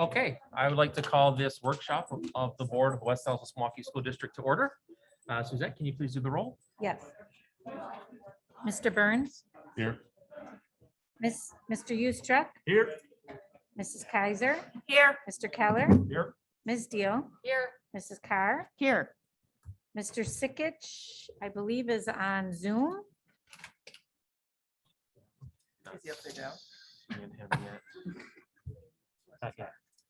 Okay, I would like to call this workshop of the Board of West Allis Milwaukee School District to order. Suzette, can you please do the roll? Yes. Mr. Burns, Here. Mr. Eustruck, Here. Mrs. Kaiser, Here. Mr. Keller, Here. Ms. Deal, Here. Mrs. Carr, Here. Mr. Sikich, I believe is on Zoom. Is he upside down?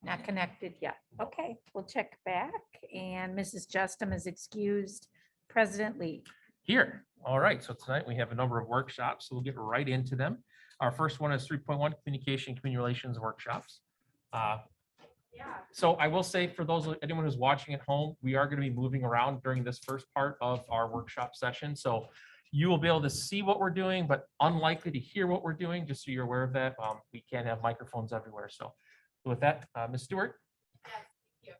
Not connected yet. Okay, we'll check back. And Mrs. Justin is excused. President Lee. Here. All right, so tonight we have a number of workshops, so we'll get right into them. Our first one is 3.1 Communication, Community Relations Workshops. So I will say for anyone who's watching at home, we are going to be moving around during this first part of our workshop session. So you will be able to see what we're doing, but unlikely to hear what we're doing, just so you're aware of that. We can't have microphones everywhere. So with that, Ms. Stewart. Yes, thank you.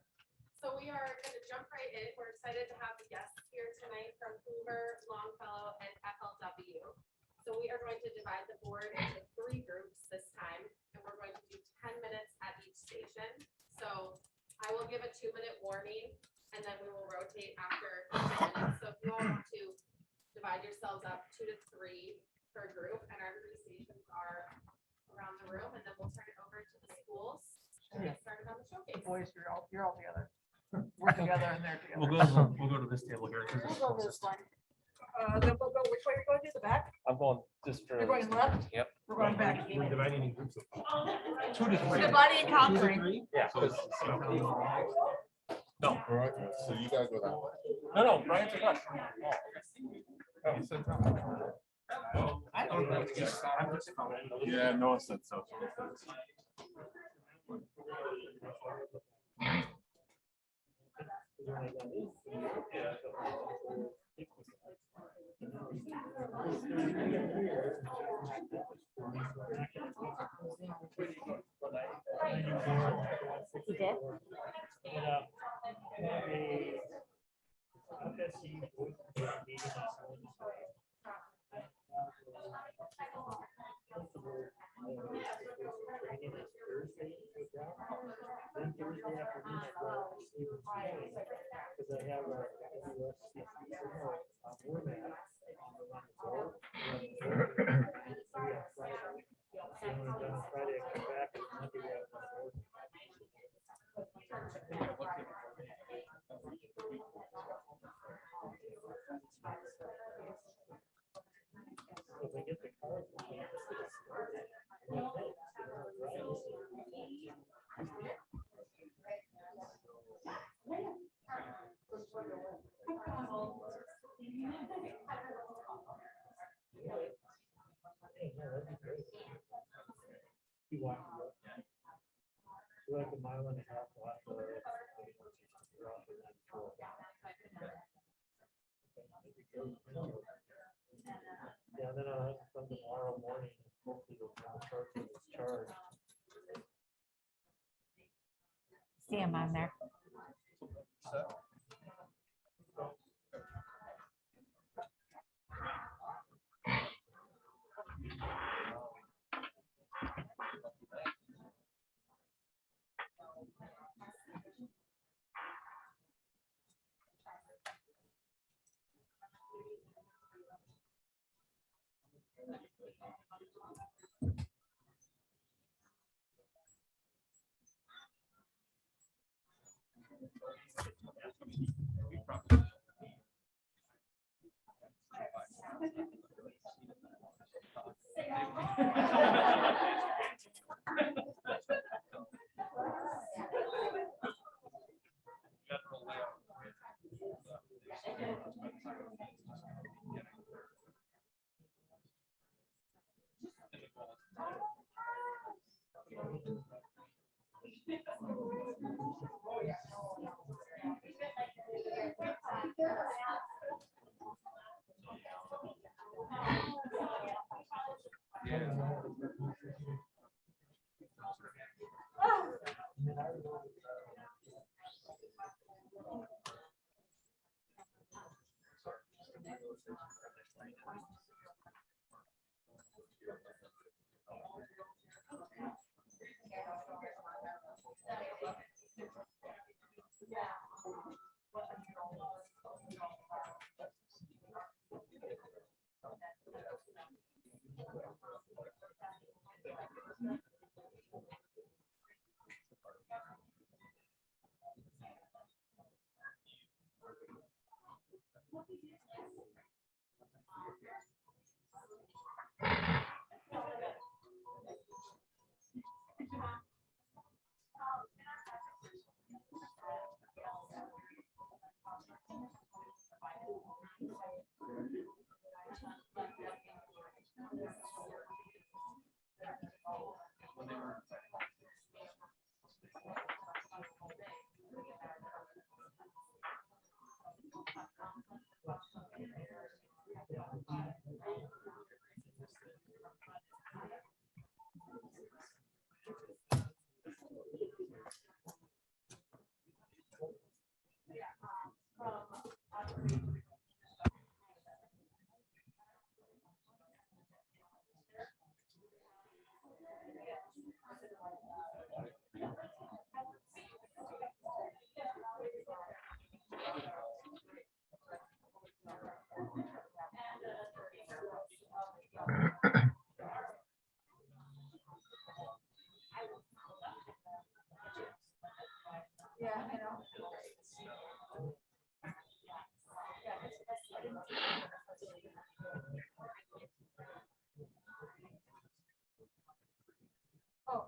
So we are going to jump right in. We're excited to have the guests here tonight from Hoover, Longfellow, and FLW. So we are going to divide the board into 3 groups this time, and we're going to do 10 minutes at each station. So I will give a 2-minute warning, and then we will rotate after 10 minutes. So if you all want to divide yourselves up 2 to 3 per group, and our 3 stations are around the room, and then we'll turn it over to the schools and get started on the showcase. Boys, you're all together. We're together and they're together. We'll go to this table here. We'll go this one. Then we'll go, which way you're going to the back? I'm going just for. You're going left? Yep. We're going back. We're dividing in groups of 2 to 3. Dividing and conquering. Yeah. No, So you guys go that way. no, Brian took us. I don't know. Yeah, no one said so. You did? Yeah, then I'll come tomorrow morning, hopefully they'll start with this charge. See him on there. Yeah, I know. Oh.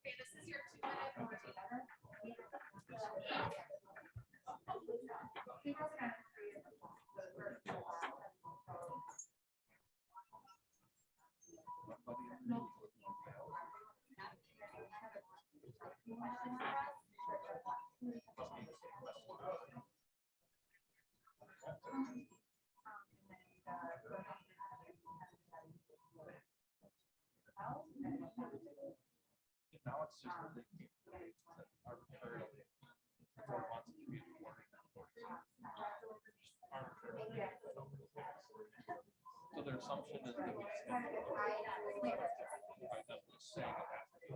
Okay, this is your 2-minute Now it's just arbitrarily. Everyone wants it to be important. So their assumption is that we just have to by them just saying it has to be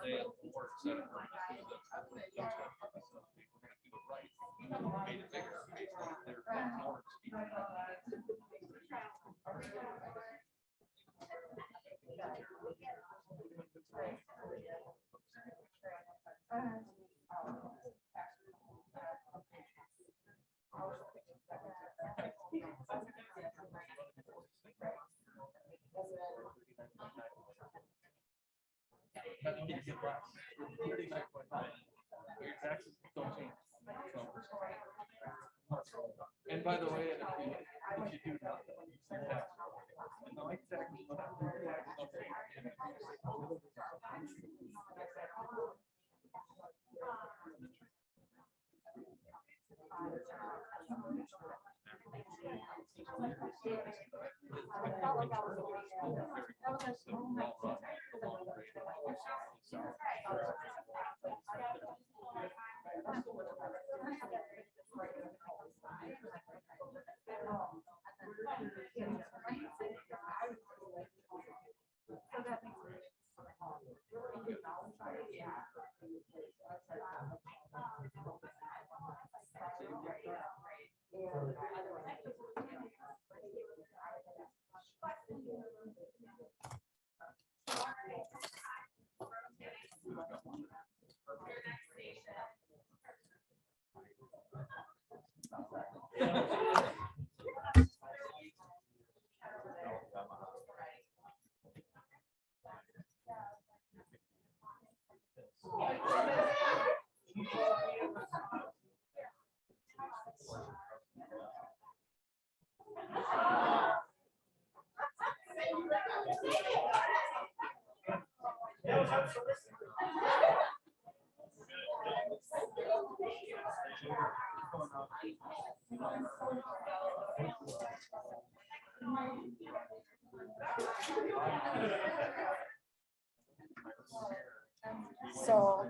they at the board said it, we're gonna do this. We're gonna do it right. Made it bigger based on their board speaking. That means you get less. 39.9. Your taxes don't change. And by the way, if you do nothing, your taxes don't change. And the like taxes, your taxes don't change. So.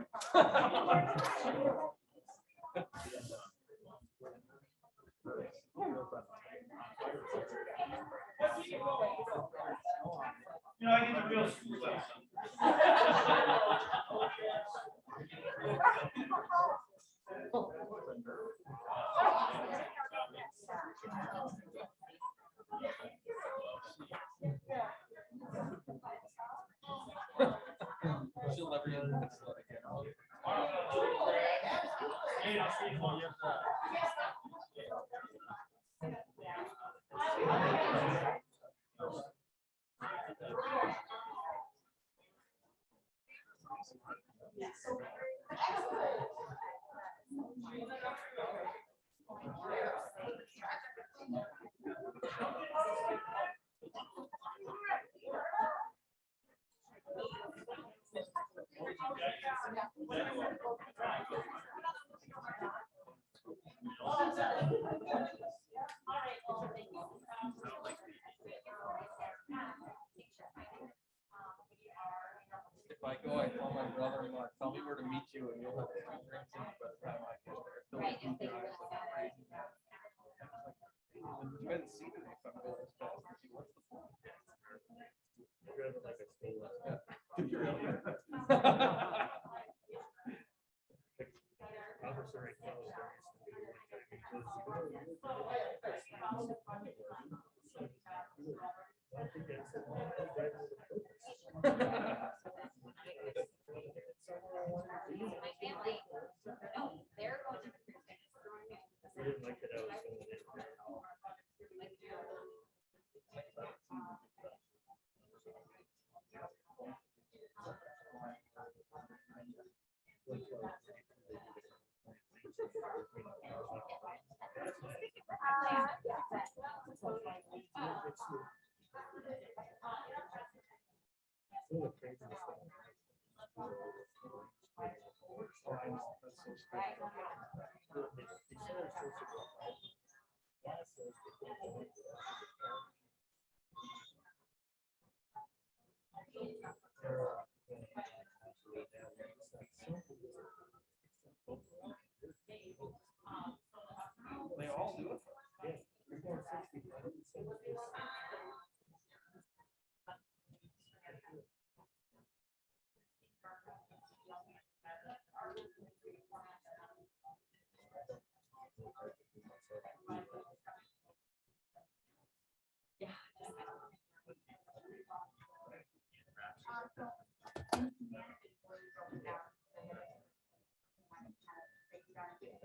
You know, I get the real school stuff. She'll never get this one again. If I go, I call my brother-in-law, tell me where to meet you, and you'll have two drinks in by the time I get there. They'll look at your eyes like crazy. You hadn't seen it if I'm going this fast. What's the point? They all do it.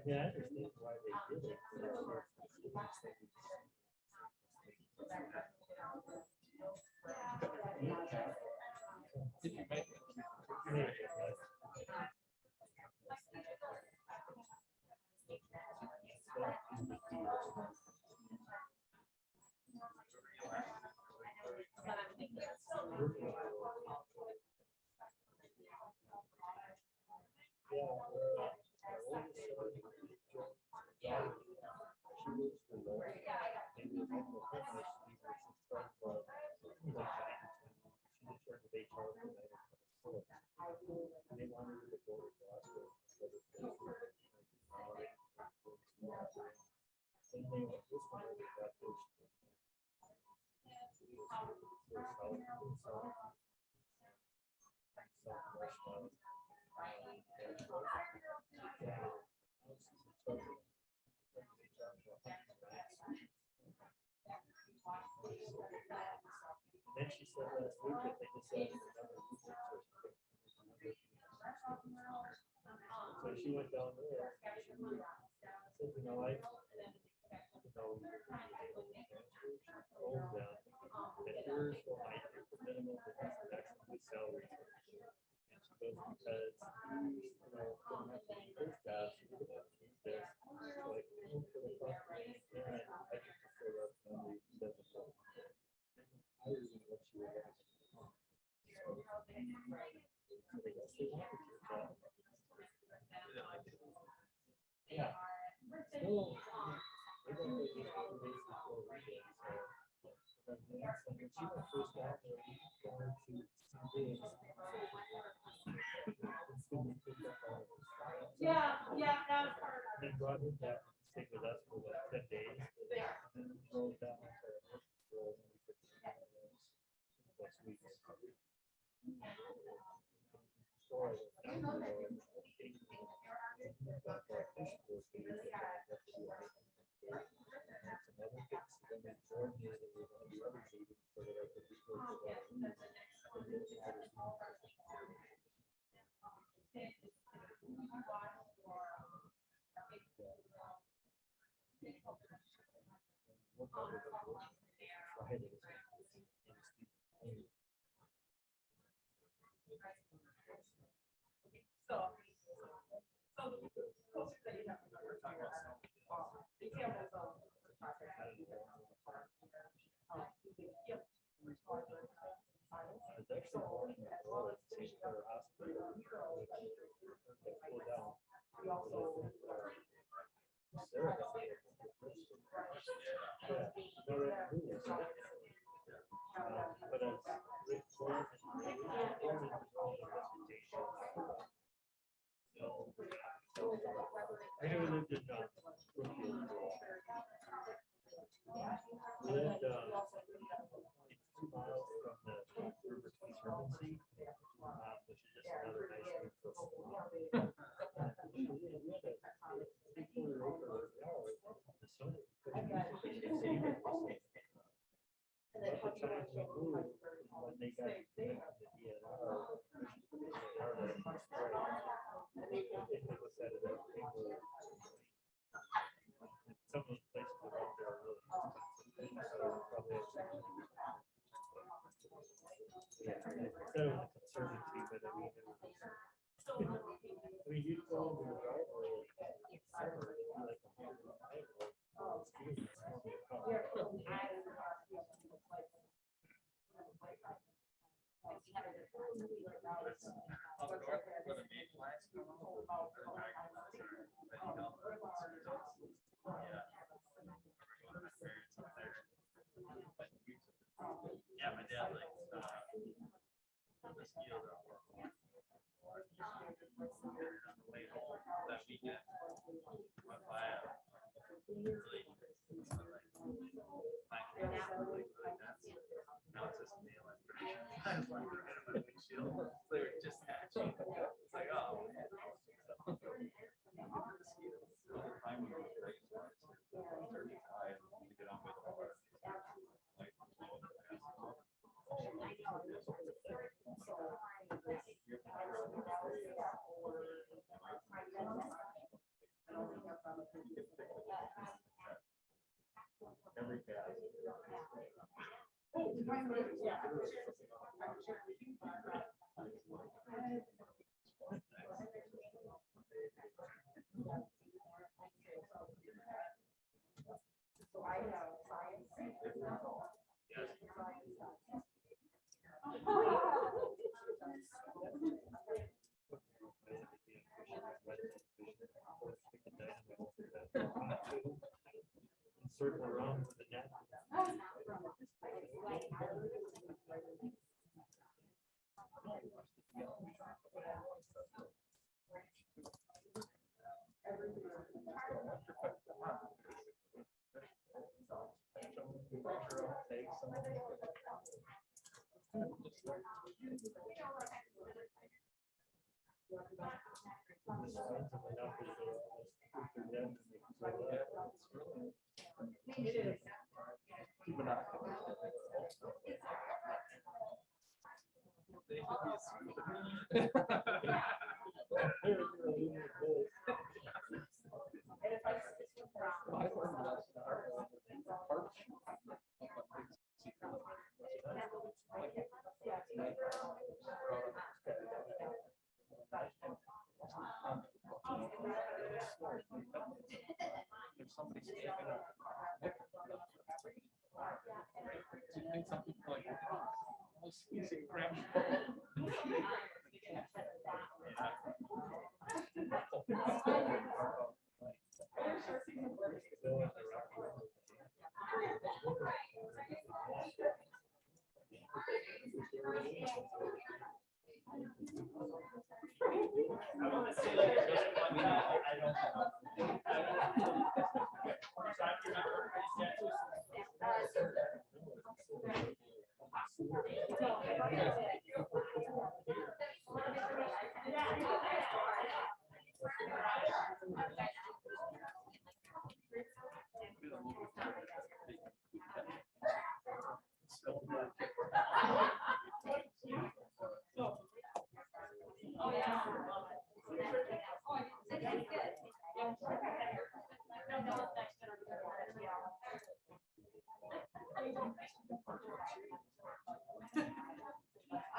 Yeah, I understand why they did it. Did you make it? Then she said last week that they decided another so she went down there. Said, you know, I, told them, and here's why, here's the minimum, that's the maximum salary. And she goes, because, you know, don't have to do this job, so you're gonna have to do this. So like, for the cost of it, and I just prefer that number you said before. I was in what she was asking. So they Yeah. Still, they don't really get information before reading, so. When she first got there, going to some Yeah, that's part of Then brought him back to stay with us for what, 10 days. And then drove down to Nashville next week. Before I went down there, I never lived in Brookfield. We lived 2 miles from the River Conservancy, which is just another nice neutral. We had a 3/4 acre yard in the summer. By the time we moved, when they got the DNR, some of those places around there are really expensive. So probably yeah, instead of a conservancy, but I mean, you go over the driveway, summer, like a yeah, my dad likes this deal that we're on the way home that weekend. Went by a really now it's just nailing. I was like, right on my windshield. They were just hatching. It's like, oh man. Every cat. Circle around with the net. There's somebody standing up. Do you think some people are like, oh, squeezing, grab I'm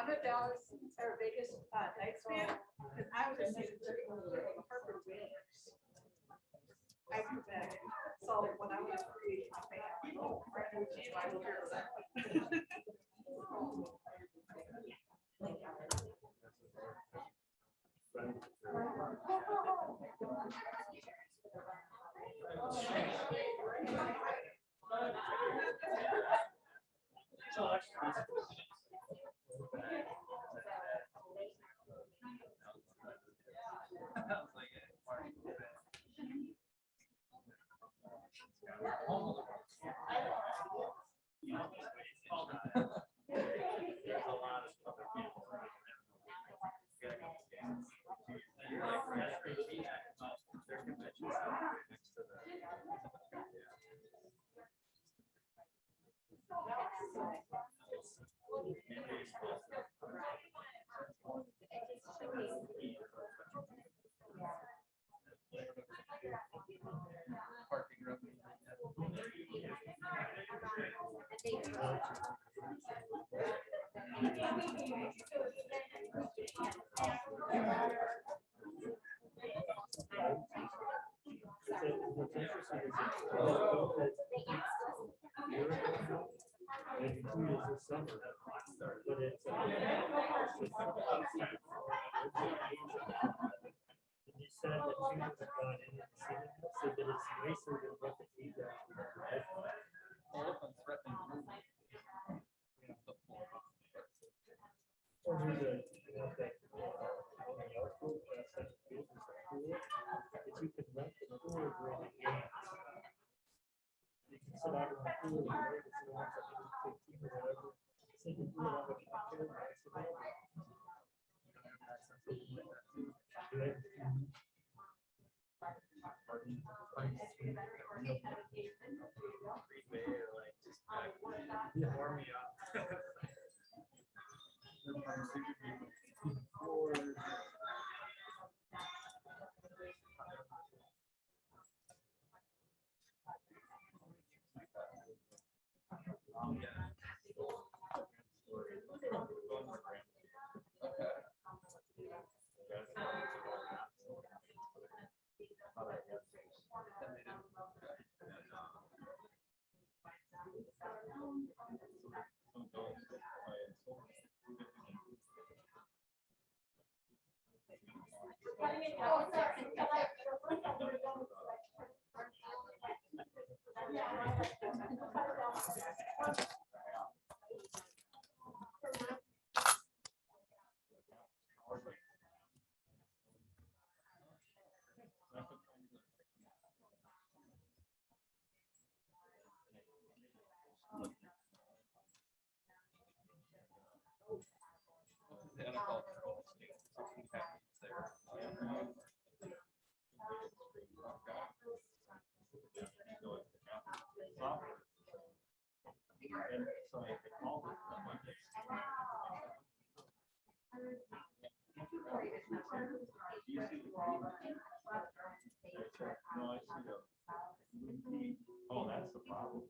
a Dallas or Vegas Knights fan, and I was a season ticket holder of the Harvard Whalers. I grew back, so when I was free, I fan, oh, I knew which I was here. Oh, that's the problem.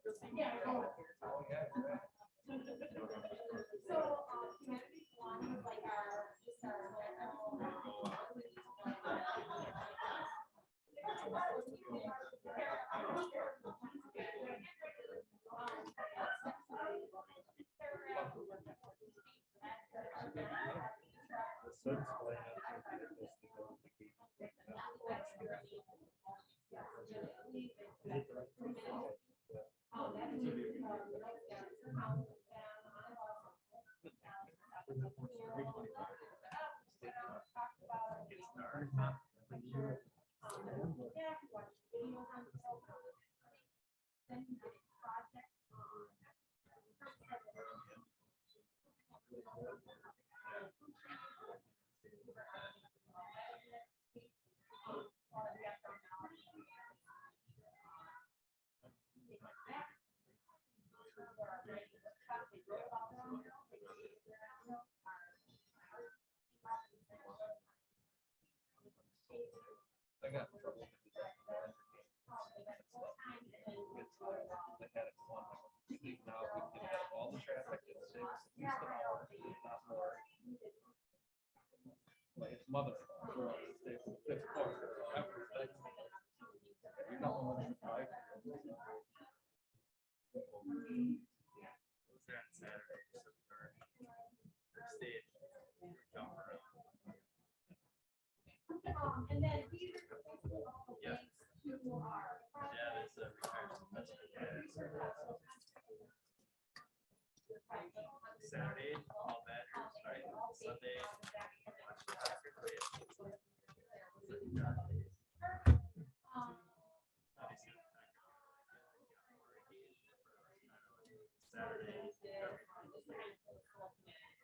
The sun's light up. I got in trouble. They had it one, now we can get out of all the traffic at 6, at least an hour, not more. Like his mother-in-law, who wants to stay for the 5th floor. You're not one of the 5. Was there on Saturday, so or stayed, jump around. And then these are basically all the Yeah. links to our Yeah, it's a retirement festival. Saturday, all Badgers, right? Sunday, watch the Packers play. Obviously, Saturday,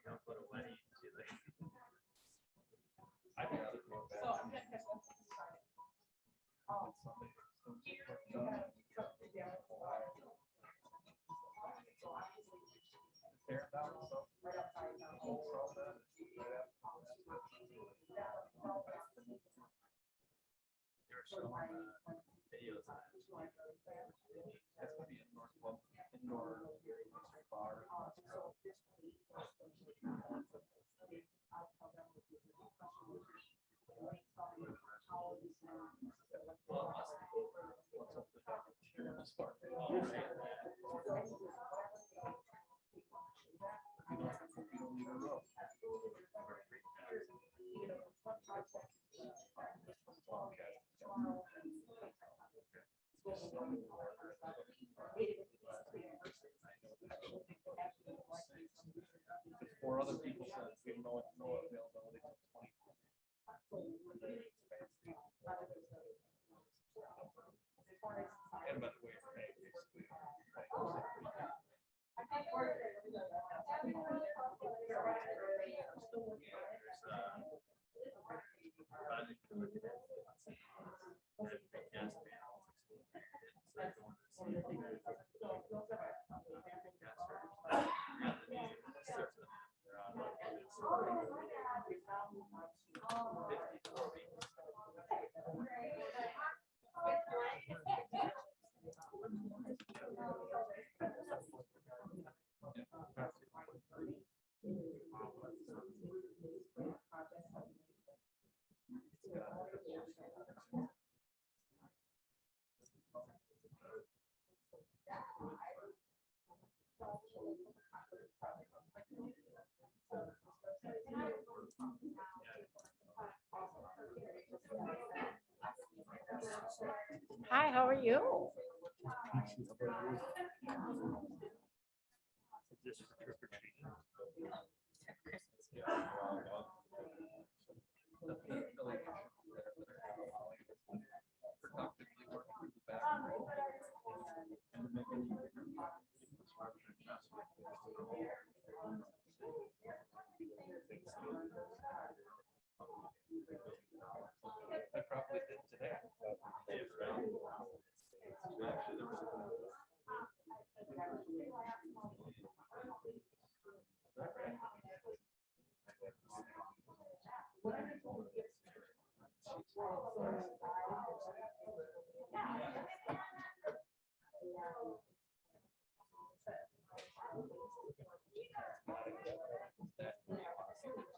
don't go to weddings either. I'd rather go back. On Sunday. Tear it down, so. There were some videos of that. That's gonna be indoor club, indoor bar. Four other people said we have no availability till 20. And by the way, for me, basically, Project we're looking at. That big gas panel. It's like going to see if they're, gas service. They're on like, it's 54 weeks. Hi, how are you? Just for trick or treating. I probably did today.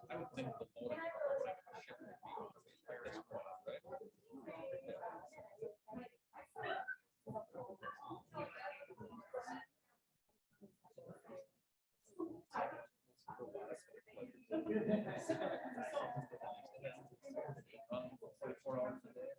I would think the motor ship would be this one, right? Run 24 hours a day.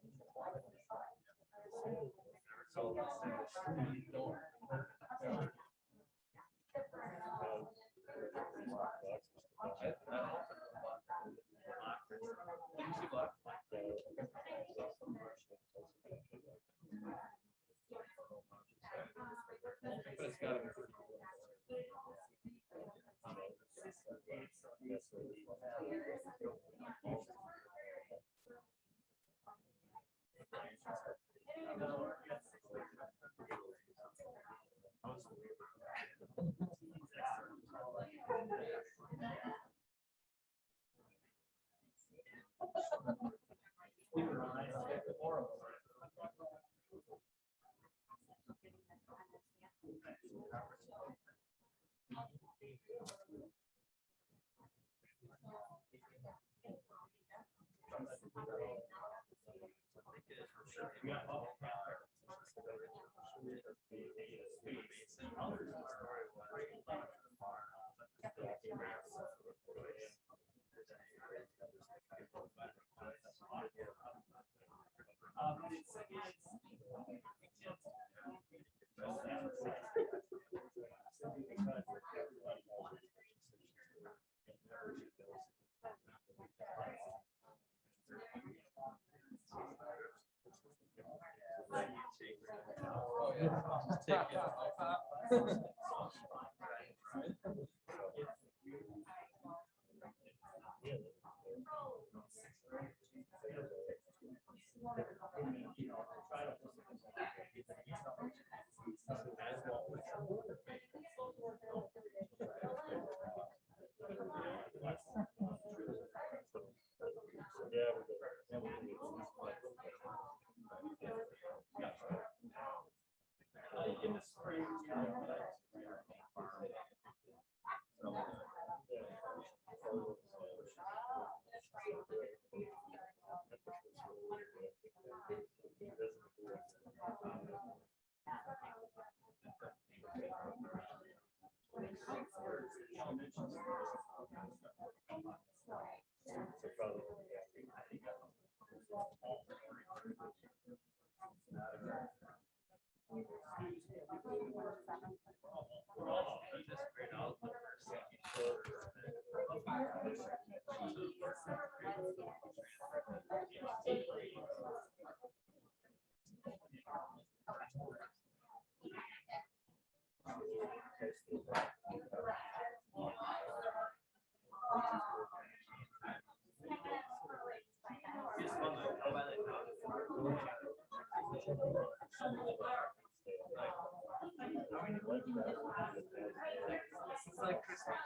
It's like Christmas.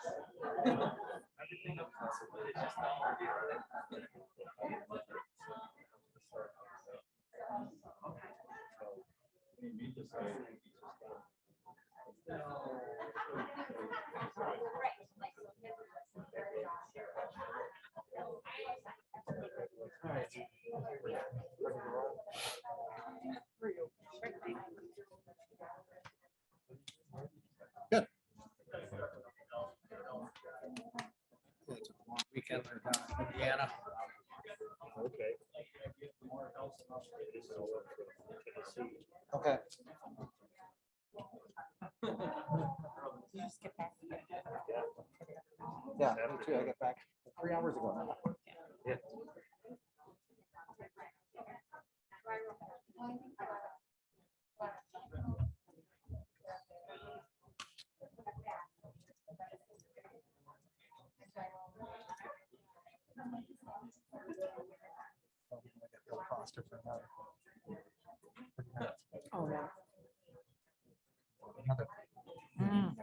Everything up possible. It's just not Good. It's a long weekend there down in Indiana. Okay. Okay. You just get back. Yeah, me too. I got back 3 hours ago now. Yeah. Bill Foster for another. Oh, yeah. Another. Mm.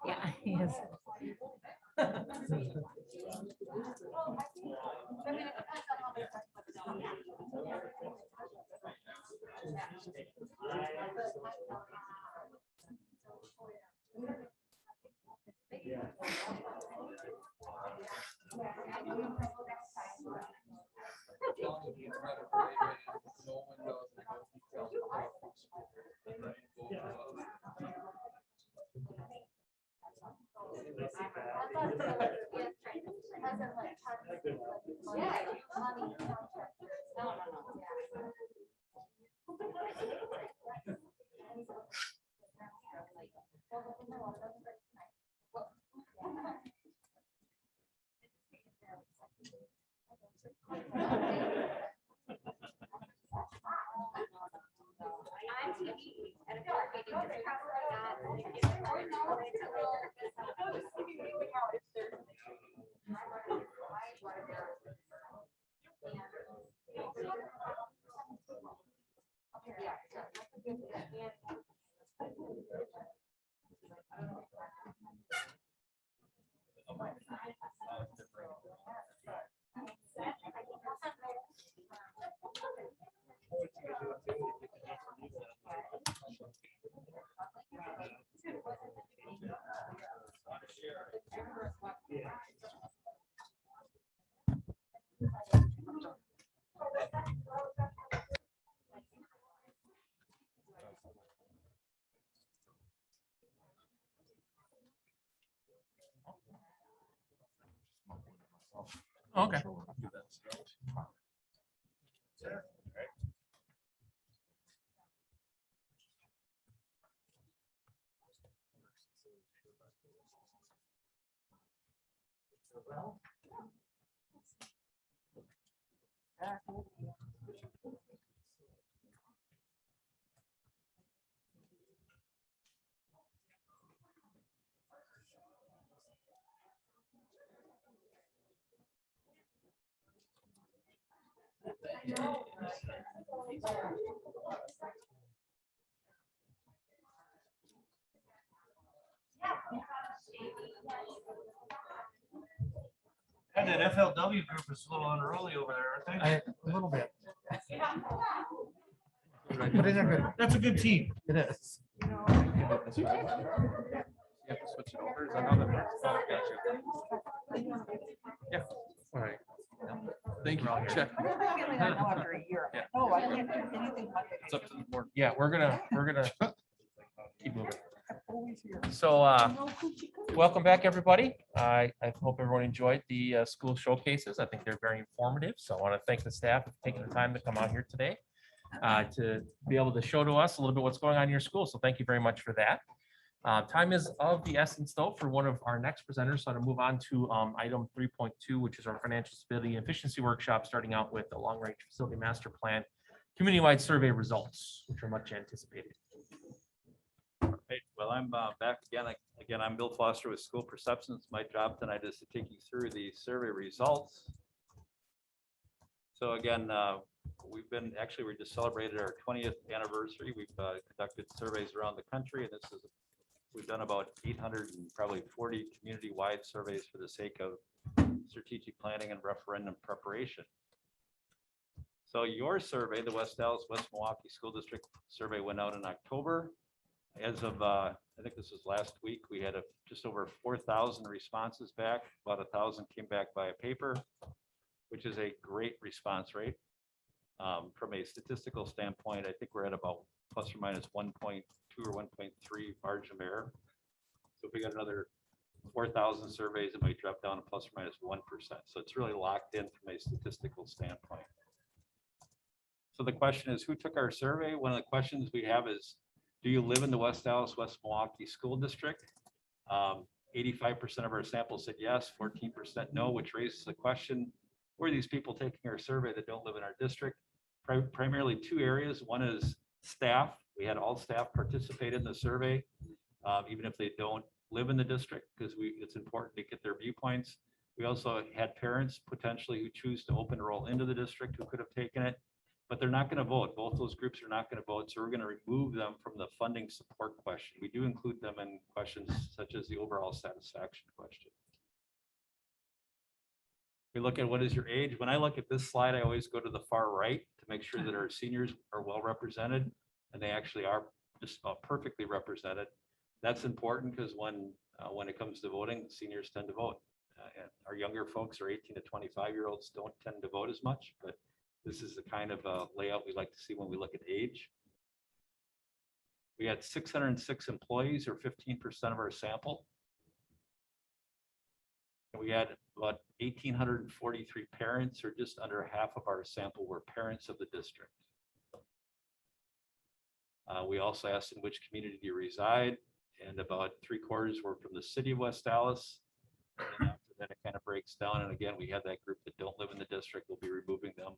Yeah, he is. Okay. And that FLW group is a little unruly over there, aren't they? A little bit. But But it's a good, That's a good team. it is. You have to switch it over. Is that how that works? Oh, gotcha. Yeah. All right. Thank you. Check. Feeling I know after a year. Yeah. No, I can't do anything Monday. It's up to the board. Yeah, we're gonna keep moving. Always here. So, welcome back, everybody. I hope everyone enjoyed the school showcases. I think they're very informative. So I want to thank the staff for taking the time to come out here today to be able to show to us a little bit what's going on in your school. So thank you very much for that. Time is of the essence though for one of our next presenters. So to move on to item 3.2, which is our financial stability and efficiency workshop, starting out with the long range facility master plan, community-wide survey results, which are much anticipated. Hey, well, I'm back again. Again, I'm Bill Foster with School Perceptions. My job tonight is to take you through the survey results. So again, we just celebrated our 20th anniversary. We've conducted surveys around the country, and we've done about 800 and probably 40 community-wide surveys for the sake of strategic planning and referendum preparation. So your survey, the West Allis, West Milwaukee School District survey, went out in October. As of, I think this was last week, we had just over 4,000 responses back. About 1,000 came back via paper, which is a great response rate. From a statistical standpoint, I think we're at about plus or minus 1.2 or 1.3 margin of error. So if we got another 4,000 surveys, it might drop down to plus or minus 1%. So it's really locked in from a statistical standpoint. So the question is, who took our survey? One of the questions we have is, do you live in the West Allis, West Milwaukee School District? 85% of our sample said yes, 14% no, which raises the question, who are these people taking our survey that don't live in our district? Primarily two areas. One is staff. We had all staff participate in the survey, even if they don't live in the district, because it's important to get their viewpoints. We also had parents potentially who choose to open enroll into the district who could have taken it, but they're not going to vote. Both those groups are not going to vote, so we're going to remove them from the funding support question. We do include them in questions such as the overall satisfaction question. We look at what is your age. When I look at this slide, I always go to the far right to make sure that our seniors are well represented, and they actually are just about perfectly represented. That's important because when it comes to voting, seniors tend to vote. And our younger folks, or 18 to 25-year-olds, don't tend to vote as much, but this is the kind of layout we like to see when we look at age. We had 606 employees, or 15% of our sample. And we had about 1,843 parents, or just under half of our sample were parents of the district. We also asked in which community do you reside, and about 3/4 were from the city of West Allis. And after that, it kind of breaks down. And again, we have that group that don't live in the district. We'll be removing them,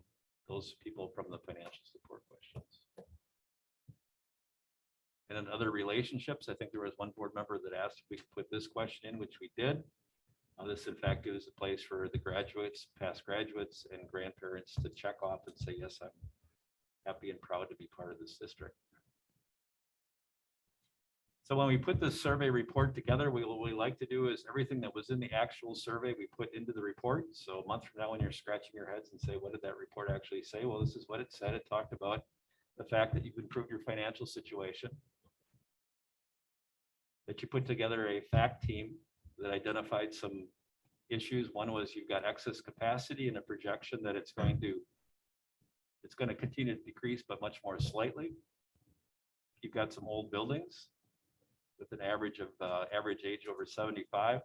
those people, from the financial support questions. And in other relationships, I think there was one board member that asked if we could put this question in, which we did. This, in fact, is a place for the graduates, past graduates, and grandparents to check off and say, yes, I'm happy and proud to be part of this district. So when we put this survey report together, what we like to do is everything that was in the actual survey, we put into the report. So a month from now, when you're scratching your heads and say, what did that report actually say? Well, this is what it said. It talked about the fact that you've improved your financial situation, that you put together a fact team that identified some issues. One was you've got excess capacity and a projection that it's going to continue to decrease, but much more slightly. You've got some old buildings with an average age over 75.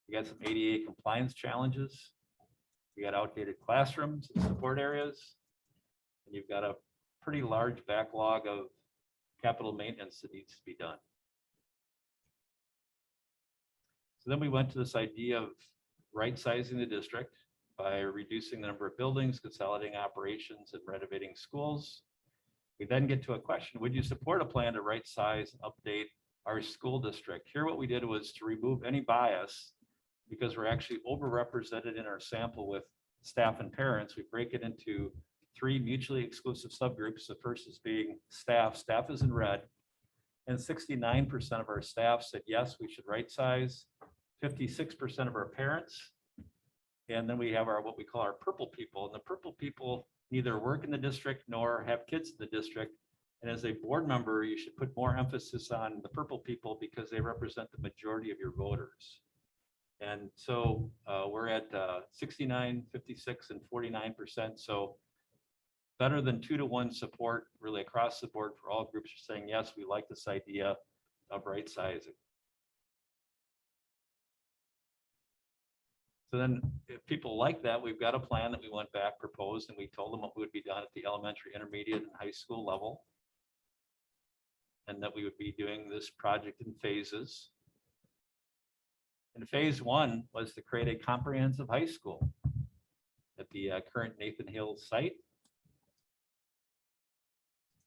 You got some ADA compliance challenges. You got outdated classrooms and support areas. And you've got a pretty large backlog of capital maintenance that needs to be done. So then we went to this idea of right sizing the district by reducing the number of buildings, consolidating operations, and renovating schools. We then get to a question, would you support a plan to right size, update our school district? Here, what we did was to remove any bias because we're actually overrepresented in our sample with staff and parents. We break it into 3 mutually exclusive subgroups. The first is being staff. Staff is in red. And 69% of our staff said, yes, we should right size. 56% of our parents. And then we have our, what we call our purple people. And the purple people neither work in the district nor have kids in the district. And as a board member, you should put more emphasis on the purple people because they represent the majority of your voters. And so we're at 69, 56, and 49%. So better than 2-to-1 support really across the board for all groups are saying, yes, we like this idea of right sizing. So then if people like that, we've got a plan that we went back, proposed, and we told them what would be done at the elementary, intermediate, and high school level. And that we would be doing this project in phases. And phase 1 was to create a comprehensive high school at the current Nathan Hill site.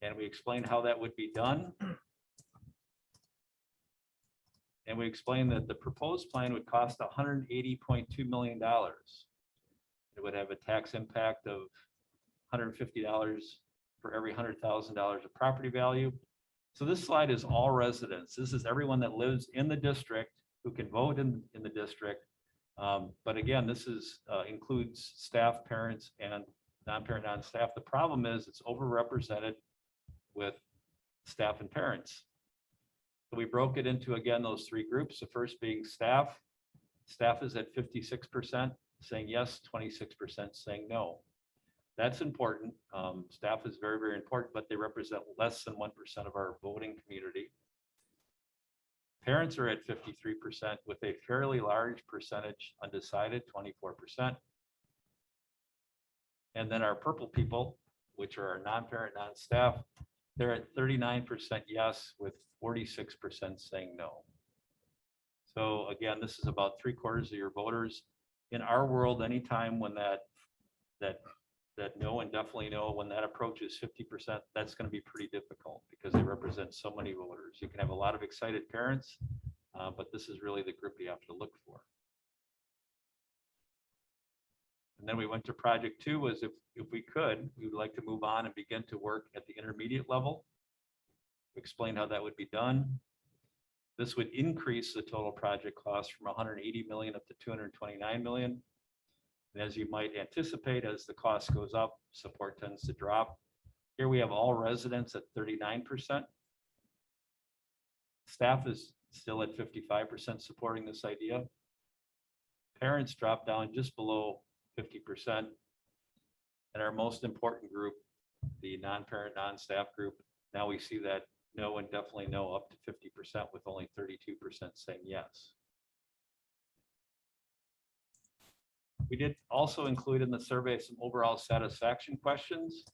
And we explained how that would be done. And we explained that the proposed plan would cost $180.2 million. It would have a tax impact of $150 for every $100,000 of property value. So this slide is all residents. This is everyone that lives in the district who can vote in the district. But again, this includes staff, parents, and non-parent, non-staff. The problem is it's overrepresented with staff and parents. So we broke it into, again, those 3 groups. The first being staff. Staff is at 56% saying yes, 26% saying no. That's important. Staff is very, very important, but they represent less than 1% of our voting community. Parents are at 53% with a fairly large percentage undecided, 24%. And then our purple people, which are our non-parent, non-staff, they're at 39% yes with 46% saying no. So again, this is about 3/4 of your voters. In our world, anytime when that no and definitely no, when that approaches 50%, that's going to be pretty difficult because they represent so many voters. You can have a lot of excited parents, but this is really the group you have to look for. And then we went to project 2 was if we could, we would like to move on and begin to work at the intermediate level. Explain how that would be done. This would increase the total project cost from 180 million up to 229 million. And as you might anticipate, as the cost goes up, support tends to drop. Here we have all residents at 39%. Staff is still at 55% supporting this idea. Parents drop down just below 50%. And our most important group, the non-parent, non-staff group, now we see that no and definitely no up to 50% with only 32% saying yes. We did also include in the survey some overall satisfaction questions.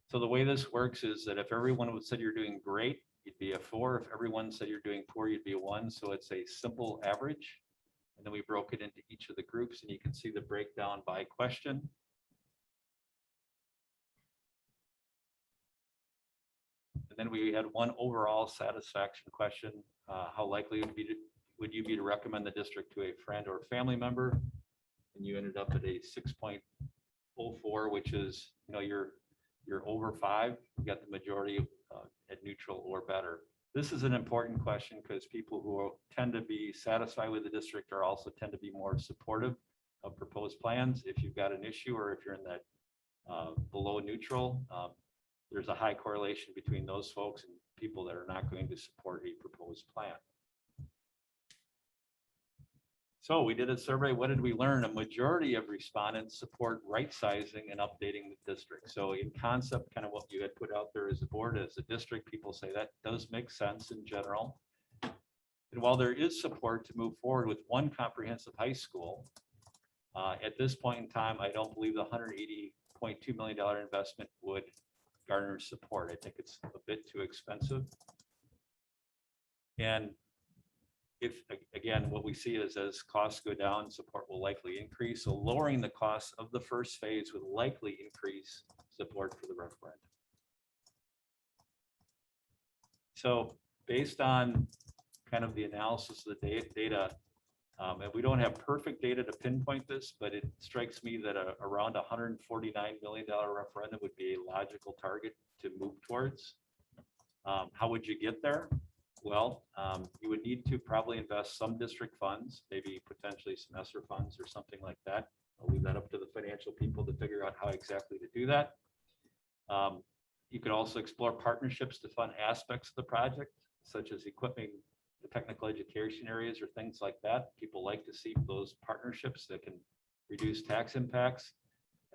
So the way this works is that if everyone would said you're doing great, you'd be a 4. If everyone said you're doing poor, you'd be a 1. So it's a simple average. And then we broke it into each of the groups, and you can see the breakdown by question. And then we had one overall satisfaction question. How likely would you be to recommend the district to a friend or family member? And you ended up at a 6.04, which is, you're over 5. You got the majority at neutral or better. This is an important question because people who tend to be satisfied with the district are also tend to be more supportive of proposed plans. If you've got an issue or if you're in that below neutral, there's a high correlation between those folks and people that are not going to support a proposed plan. So we did a survey. What did we learn? A majority of respondents support right sizing and updating the district. So in concept, kind of what you had put out there as a board, as a district, people say that does make sense in general. And while there is support to move forward with one comprehensive high school, at this point in time, I don't believe the $180.2 million investment would garner support. I think it's a bit too expensive. And if, again, what we see is as costs go down, support will likely increase. So lowering the cost of the first phase would likely increase support for the referendum. So based on kind of the analysis of the data, and we don't have perfect data to pinpoint this, but it strikes me that around $149 million referendum would be a logical target to move towards. How would you get there? Well, you would need to probably invest some district funds, maybe potentially some ESSER funds or something like that. I'll leave that up to the financial people to figure out how exactly to do that. You could also explore partnerships to fund aspects of the project, such as equipping the technical education areas or things like that. People like to see those partnerships that can reduce tax impacts.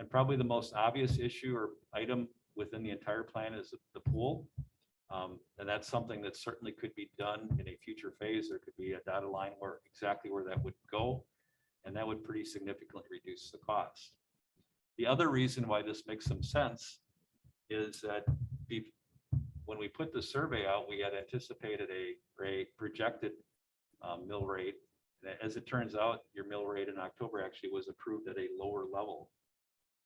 And probably the most obvious issue or item within the entire plan is the pool. And that's something that certainly could be done in a future phase. There could be a dotted line where exactly where that would go, and that would pretty significantly reduce the cost. The other reason why this makes some sense is that when we put the survey out, we had anticipated a projected mill rate. As it turns out, your mill rate in October actually was approved at a lower level.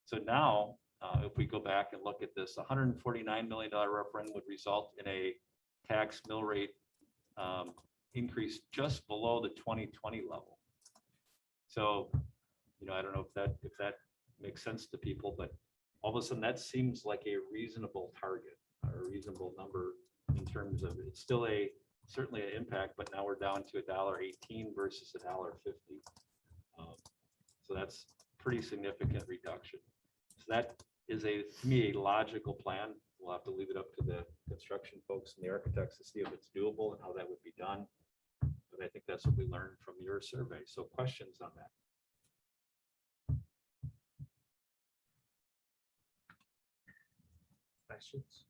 So now, if we go back and look at this, $149 million referendum would result in a tax mill rate increase just below the 2020 level. So, I don't know if that makes sense to people, but all of a sudden that seems like a reasonable target or a reasonable number in terms of it's still certainly an impact, but now we're down to $1.18 versus $1.50. So that's pretty significant reduction. So that is to me, a logical plan. We'll have to leave it up to the construction folks and the architects to see if it's doable and how that would be done. But I think that's what we learned from your survey. So questions on that? Questions?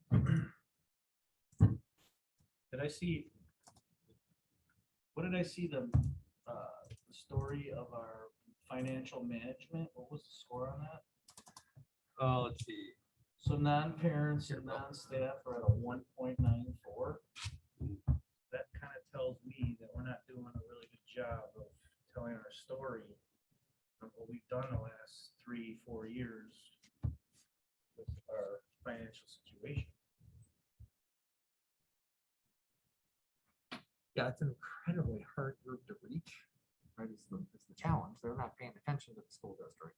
What did I see the story of our financial management? What was the score on that? Oh, let's see. So non-parents and non-staff are at a 1.94. That kind of tells me that we're not doing a really good job of telling our story of what we've done the last 3-4 years with our financial situation. Yeah, it's an incredibly hard group to reach, right? It's the challenge. They're not paying attention to the school district.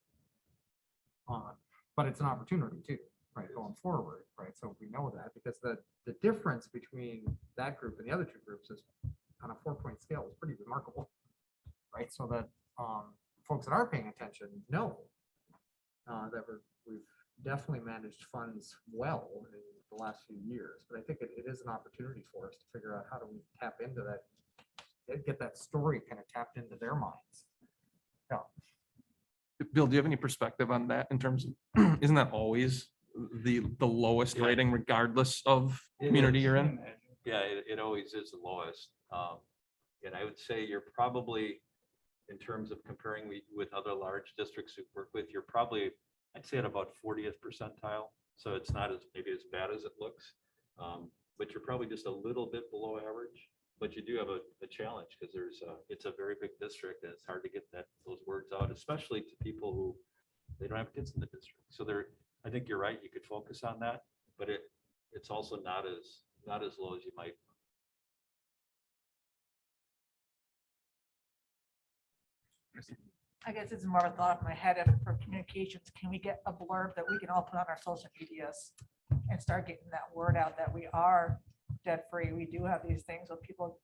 But it's an opportunity too, right, going forward, right? So we know that because the difference between that group and the other two groups is on a 4-point scale is pretty remarkable, right? So that folks that are paying attention know that we've definitely managed funds well in the last few years. But I think it is an opportunity for us to figure out how do we tap into that, get that story kind of tapped into their minds. Yeah. Bill, do you have any perspective on that in terms of, isn't that always the lowest Yeah. rating regardless of community you're in? Yeah, it always is the lowest. And I would say you're probably, in terms of comparing with other large districts we work with, you're probably, I'd say at about 40th percentile. So it's not maybe as bad as it looks, but you're probably just a little bit below average. But you do have a challenge because it's a very big district and it's hard to get those words out, especially to people who they don't have kids in the district. So I think you're right. You could focus on that, but it's also not as low as you might. I guess it's more of a thought in my head for communications. Can we get a blurb that we can all put on our social medias and start getting that word out that we are debt free. We do have these things where people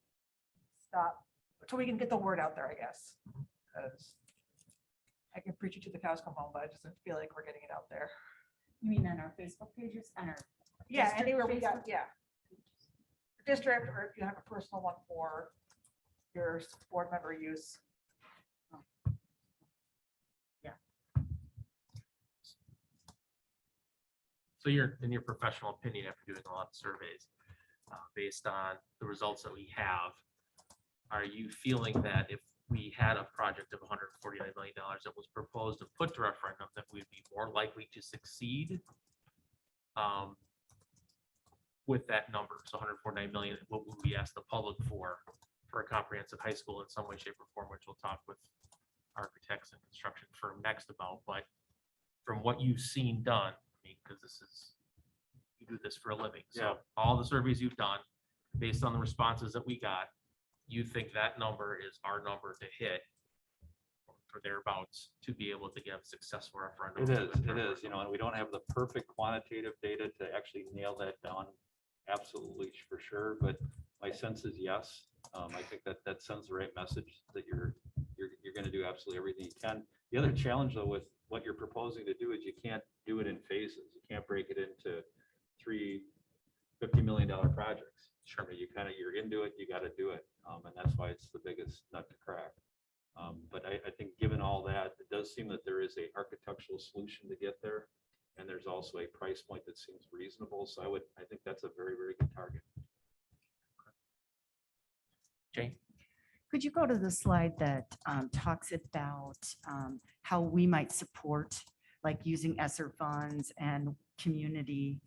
stop, so we can get the word out there, I guess. 'Cause I can preach it to the cows come home, but I just don't feel like we're getting it out there. You mean on our Facebook pages, on our? Yeah, district anywhere we got, Facebook? yeah. District, or if you have a personal one for your board member use. So you're, in your professional opinion, after doing a lot of surveys, based on the results that we have, are you feeling that if we had a project of $149 million that was proposed and put to referendum, that we'd be more likely to succeed with that number? So 149 million, what would we ask the public for a comprehensive high school in some way, shape, or form, which we'll talk with architects and construction firm next about, but from what you've seen done, I mean, because this is, you do this for a living. So Yeah. all the surveys you've done, based on the responses that we got, you think that number is our number to hit or thereabouts to be able to give successful referendum? It is, you know, and we don't have the perfect quantitative data to actually nail that down absolutely for sure, but my sense is yes. I think that sends the right message that you're gonna do absolutely everything you can. The other challenge though with what you're proposing to do is you can't do it in phases. You can't break it into 3 $50 million projects. Sure. You're into it, you gotta do it. And that's why it's the biggest nut to crack. But I think given all that, it does seem that there is a architectural solution to get there. And there's also a price point that seems reasonable. So I think that's a very, very good target. Jane? Could you go to the slide that talks about how we might support, like using ESSER funds and community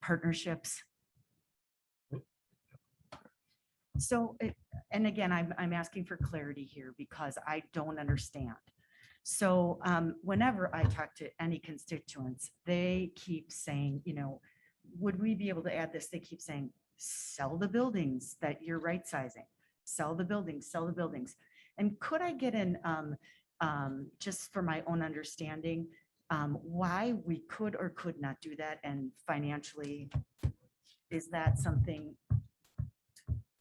partnerships? So, and again, I'm asking for clarity here because I don't understand. So whenever I talk to any constituents, they keep saying, you know, would we be able to add this? They keep saying, sell the buildings that you're right sizing, sell the buildings, sell the buildings. And could I get in, just for my own understanding, why we could or could not do that? And financially, is that something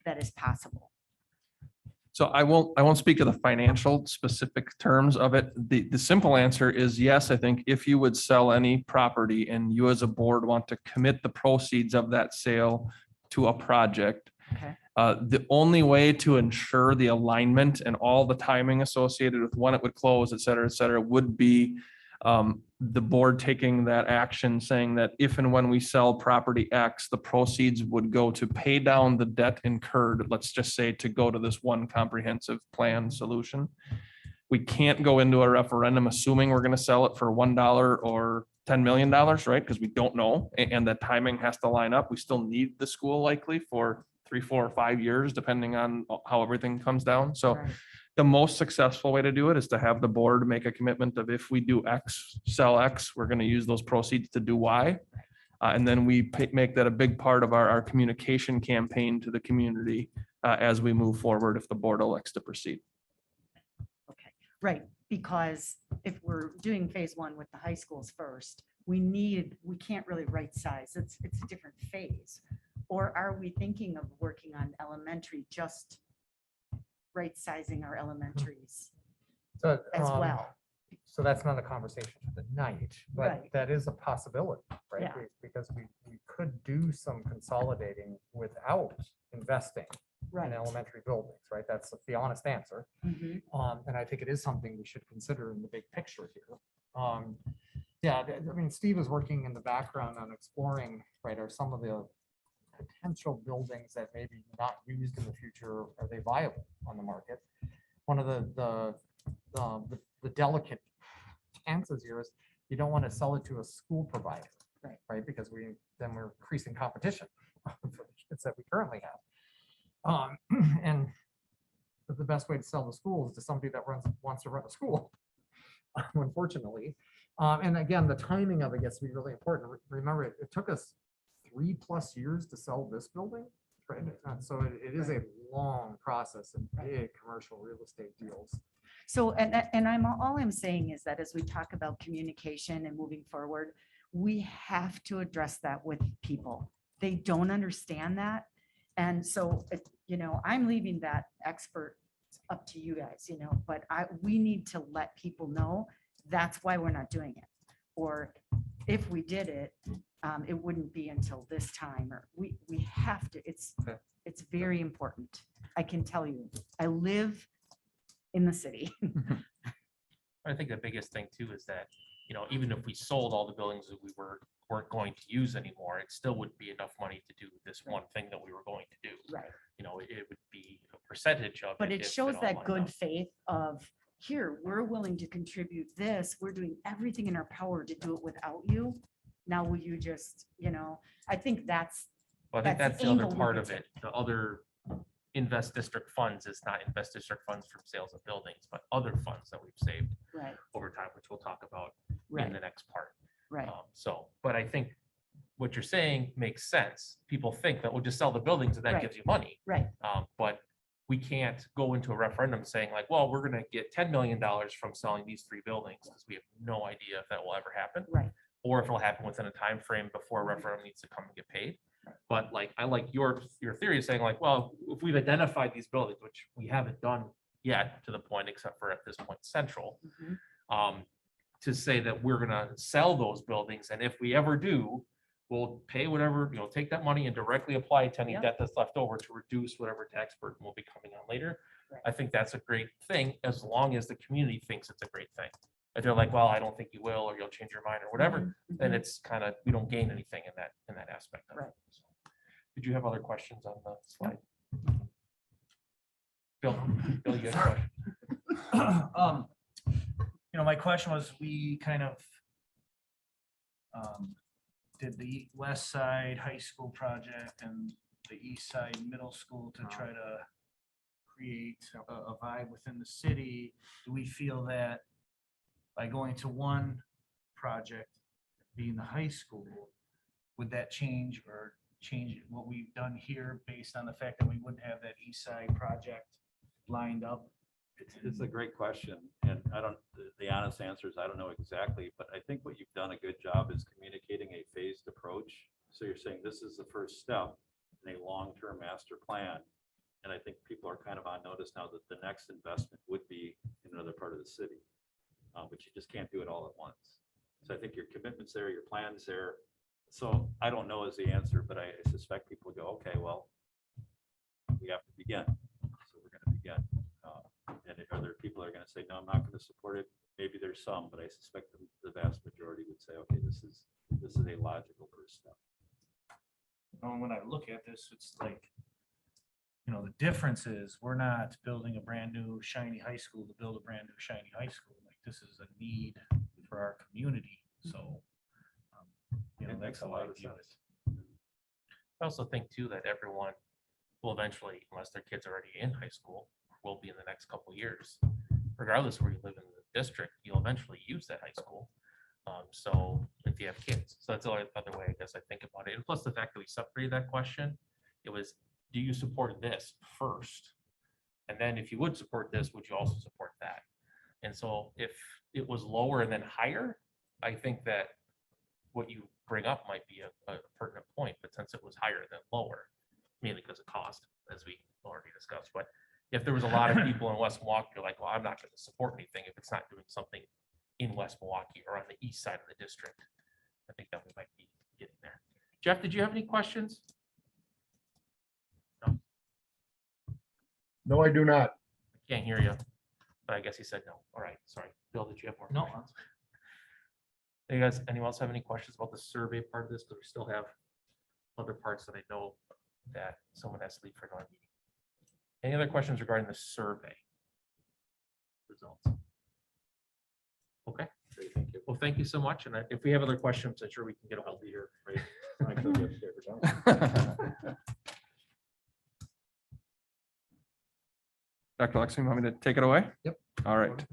that is possible? So I won't speak to the financial specific terms of it. The simple answer is yes. I think if you would sell any property and you as a board want to commit the proceeds of that sale to a project, Okay. the only way to ensure the alignment and all the timing associated with when it would close, et cetera, would be the board taking that action, saying that if and when we sell property X, the proceeds would go to pay down the debt incurred, let's just say to go to this one comprehensive plan solution. We can't go into a referendum assuming we're going to sell it for $1 or $10 million, right? Because we don't know, and the timing has to line up. We still need the school likely for 3, 4, or 5 years, depending on how everything comes down. So Right. the most successful way to do it is to have the board make a commitment of if we do X, sell X, we're going to use those proceeds to do Y. And then we make that a big part of our communication campaign to the community as we move forward if the board elects to proceed. Okay, right, because if we're doing phase one with the high schools first, we can't really right size. It's a different phase. Or are we thinking of working on elementary, just right sizing our elementaries So, as well? So that's not a conversation for the night, but Right. that is a possibility, right? Yeah. Because we could do some consolidating without investing in Right. elementary buildings, right? That's the honest answer. Mhm. And I think it is something we should consider in the big picture here. Yeah, I mean, Steve is working in the background on exploring, right, are some of the potential buildings that may be not used in the future, are they viable on the market? One of the delicate chances here is you don't want to sell it to a school provider, right? Because then we're increasing competition for the kids that we currently have. And the best way to sell the school is to somebody that wants to run a school, unfortunately. And again, the timing of it gets to be really important. Remember, it took us 3+ years to sell this building, right? So it is a long process and big commercial real estate deals. So, and all I'm saying is that as we talk about communication and moving forward, we have to address that with people. They don't understand that. And so, you know, I'm leaving that expert up to you guys, you know, but we need to let people know that's why we're not doing it. Or if we did it, it wouldn't be until this time, or we have to, it's very important. I can tell you, I live in the city. I think the biggest thing too is that, you know, even if we sold all the buildings that we weren't going to use anymore, it still wouldn't be enough money to do this one thing that we were going to do. Right. You know, it would be a percentage of. But it if shows all that lined good up. faith of, here, we're willing to contribute this. We're doing everything in our power to do it without you. Now will you just, you know, I think that's, Well, I think that's that's the the other angle we part could of it. The other invest district funds is not invest district funds from sales of buildings, but other funds that we've saved right, over time, which we'll talk about in right, the next part. right. So, but I think what you're saying makes sense. People think that we'll just sell the buildings and that Right. gives you money. Right. But we can't go into a referendum saying like, well, we're gonna get $10 million from selling these 3 buildings, because we have no idea if that will ever happen. Right. Or if it'll happen within a time frame before a referendum needs to come and get paid. But like, I like your theory of saying like, well, if we've identified these buildings, which we haven't done yet to the point, except for at this point, Central, Mhm. to say that we're gonna sell those buildings, and if we ever do, we'll pay whatever, you know, take that money and directly apply it to any Yep. debt that's left over to reduce whatever tax burden will be coming on later. Right. I think that's a great thing, as long as the community thinks it's a great thing. If they're like, well, I don't think you will, or you'll change your mind or whatever, Mhm, then mhm. it's kind of, we don't gain anything in that aspect of it. Right. So, did you have other questions on the slide? Bill, you had a question? You know, my question was, we kind of did the west side high school project and the east side middle school to try to create a vibe within the city. Do we feel that by going to one project, being the high school, would that change what we've done here based on the fact that we wouldn't have that east side project lined up? It's a great question, and the honest answer is I don't know exactly, but I think what you've done a good job is communicating a phased approach. So you're saying this is the first step in a long-term master plan. And I think people are kind of on notice now that the next investment would be in another part of the city. But you just can't do it all at once. So I think your commitment's there, your plan's there. So I don't know is the answer, but I suspect people go, okay, well, we have to begin. So we're going to begin. And other people are going to say, no, I'm not going to support it. Maybe there's some, but I suspect the vast majority would say, okay, this is a logical first step. When I look at this, it's like, you know, the difference is we're not building a brand new shiny high school to build a brand new shiny high school. Like, this is a need for our community. So, you know, It makes that's a how I lot of view sense. it. I also think too that everyone will eventually, unless their kids are already in high school, will be in the next couple of years. Regardless of where you live in the district, you'll eventually use that high school. So if you have kids, so that's the other way I guess I think about it. And plus the fact that we separated that question, it was, do you support this first? And then if you would support this, would you also support that? And so if it was lower and then higher, I think that what you bring up might be a pertinent point, but since it was higher than lower, mainly because of cost, as we already discussed, but if there was a lot of people in West Milwaukee, you're like, well, I'm not going to support anything if it's not doing something in West Milwaukee or on the east side of the district. I think that we might be getting there. Jeff, did you have any questions? No, No, I do not. I can't hear you, but I guess he said no. All right, sorry. Bill, did you have more? No. questions? Hey guys, anyone else have any questions about the survey part of this? Because we still have other parts that I know that someone has to leave for another meeting. Any other questions regarding the survey results? Okay. Great, thank you. Well, thank you so much. And if we have other questions, I'm sure we can get a hold of you here. Dr. Lexi, you want me to take it away? Yep. All right.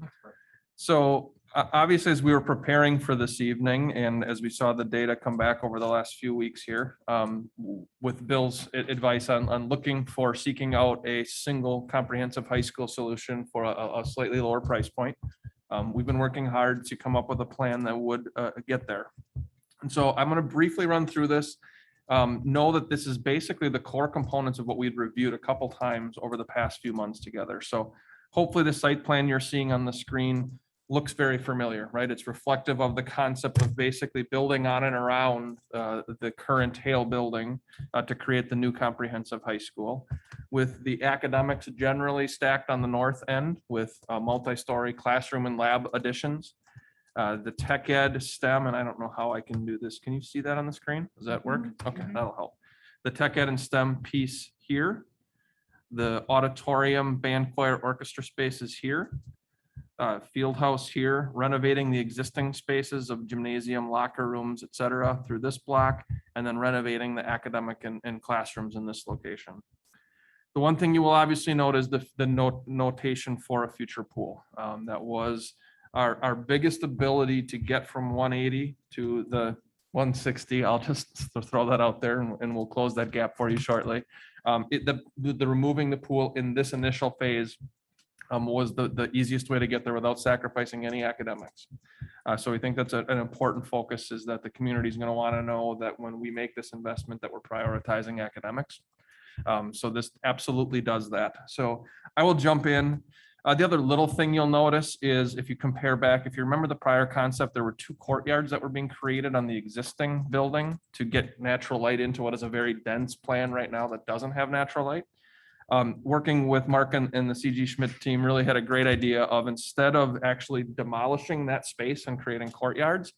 So obviously, as we were preparing for this evening and as we saw the data come back over the last few weeks here, with Bill's advice on looking for seeking out a single comprehensive high school solution for a slightly lower price point, we've been working hard to come up with a plan that would get there. And so I'm going to briefly run through this. know that this is basically the core components of what we'd reviewed a couple times over the past few months together. So hopefully the site plan you're seeing on the screen looks very familiar, right? It's reflective of the concept of basically building on and around the current Hale building to create the new comprehensive high school, with the academics generally stacked on the north end with multi-story classroom and lab additions. The tech ed STEM, and I don't know how I can do this. Can you see that on the screen? Does that work? Okay, that'll help. The tech ed and STEM piece here. The auditorium, band, choir, orchestra spaces here. Field house here, renovating the existing spaces of gymnasium, locker rooms, et cetera, through this block, and then renovating the academic and classrooms in this location. The one thing you will obviously note is the notation for a future pool. That was our biggest ability to get from 180 to the 160. I'll just throw that out there and we'll close that gap for you shortly. The removing the pool in this initial phase was the easiest way to get there without sacrificing any academics. So we think that's an important focus, is that the community is going to want to know that when we make this investment that we're prioritizing academics. So this absolutely does that. So I will jump in. The other little thing you'll notice is if you compare back, if you remember the prior concept, there were 2 courtyards that were being created on the existing building to get natural light into what is a very dense plan right now that doesn't have natural light. Working with Mark and the CG Schmidt team really had a great idea of, instead of actually demolishing that space and creating courtyards,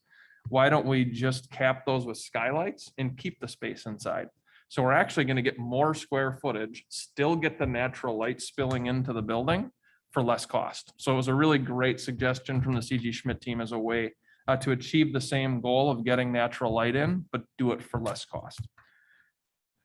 why don't we just cap those with skylights and keep the space inside? So we're actually going to get more square footage, still get the natural light spilling into the building for less cost. So it was a really great suggestion from the CG Schmidt team as a way to achieve the same goal of getting natural light in, but do it for less cost.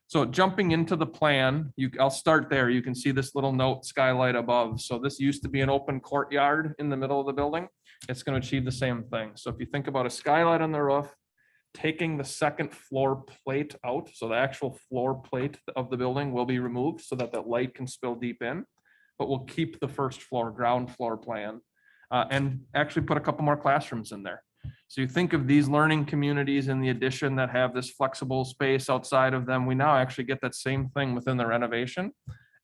So jumping into the plan, I'll start there. You can see this little note skylight above. So this used to be an open courtyard in the middle of the building. It's going to achieve the same thing. So if you think about a skylight on the roof, taking the second floor plate out, so the actual floor plate of the building will be removed so that that light can spill deep in, but we'll keep the first floor, ground floor plan, and actually put a couple more classrooms in there. So you think of these learning communities in the addition that have this flexible space outside of them, we now actually get that same thing within the renovation,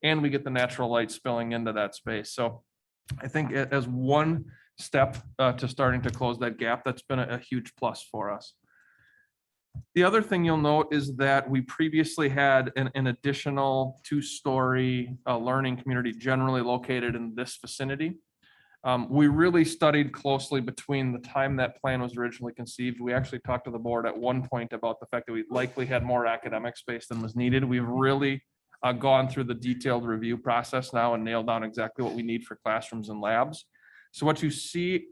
and we get the natural light spilling into that space. So I think as one step to starting to close that gap, that's been a huge plus for us. The other thing you'll note is that we previously had an additional 2-story learning community generally located in this vicinity. We really studied closely between the time that plan was originally conceived. We actually talked to the board at one point about the fact that we likely had more academic space than was needed. We've really gone through the detailed review process now and nailed down exactly what we need for classrooms and labs. So what you see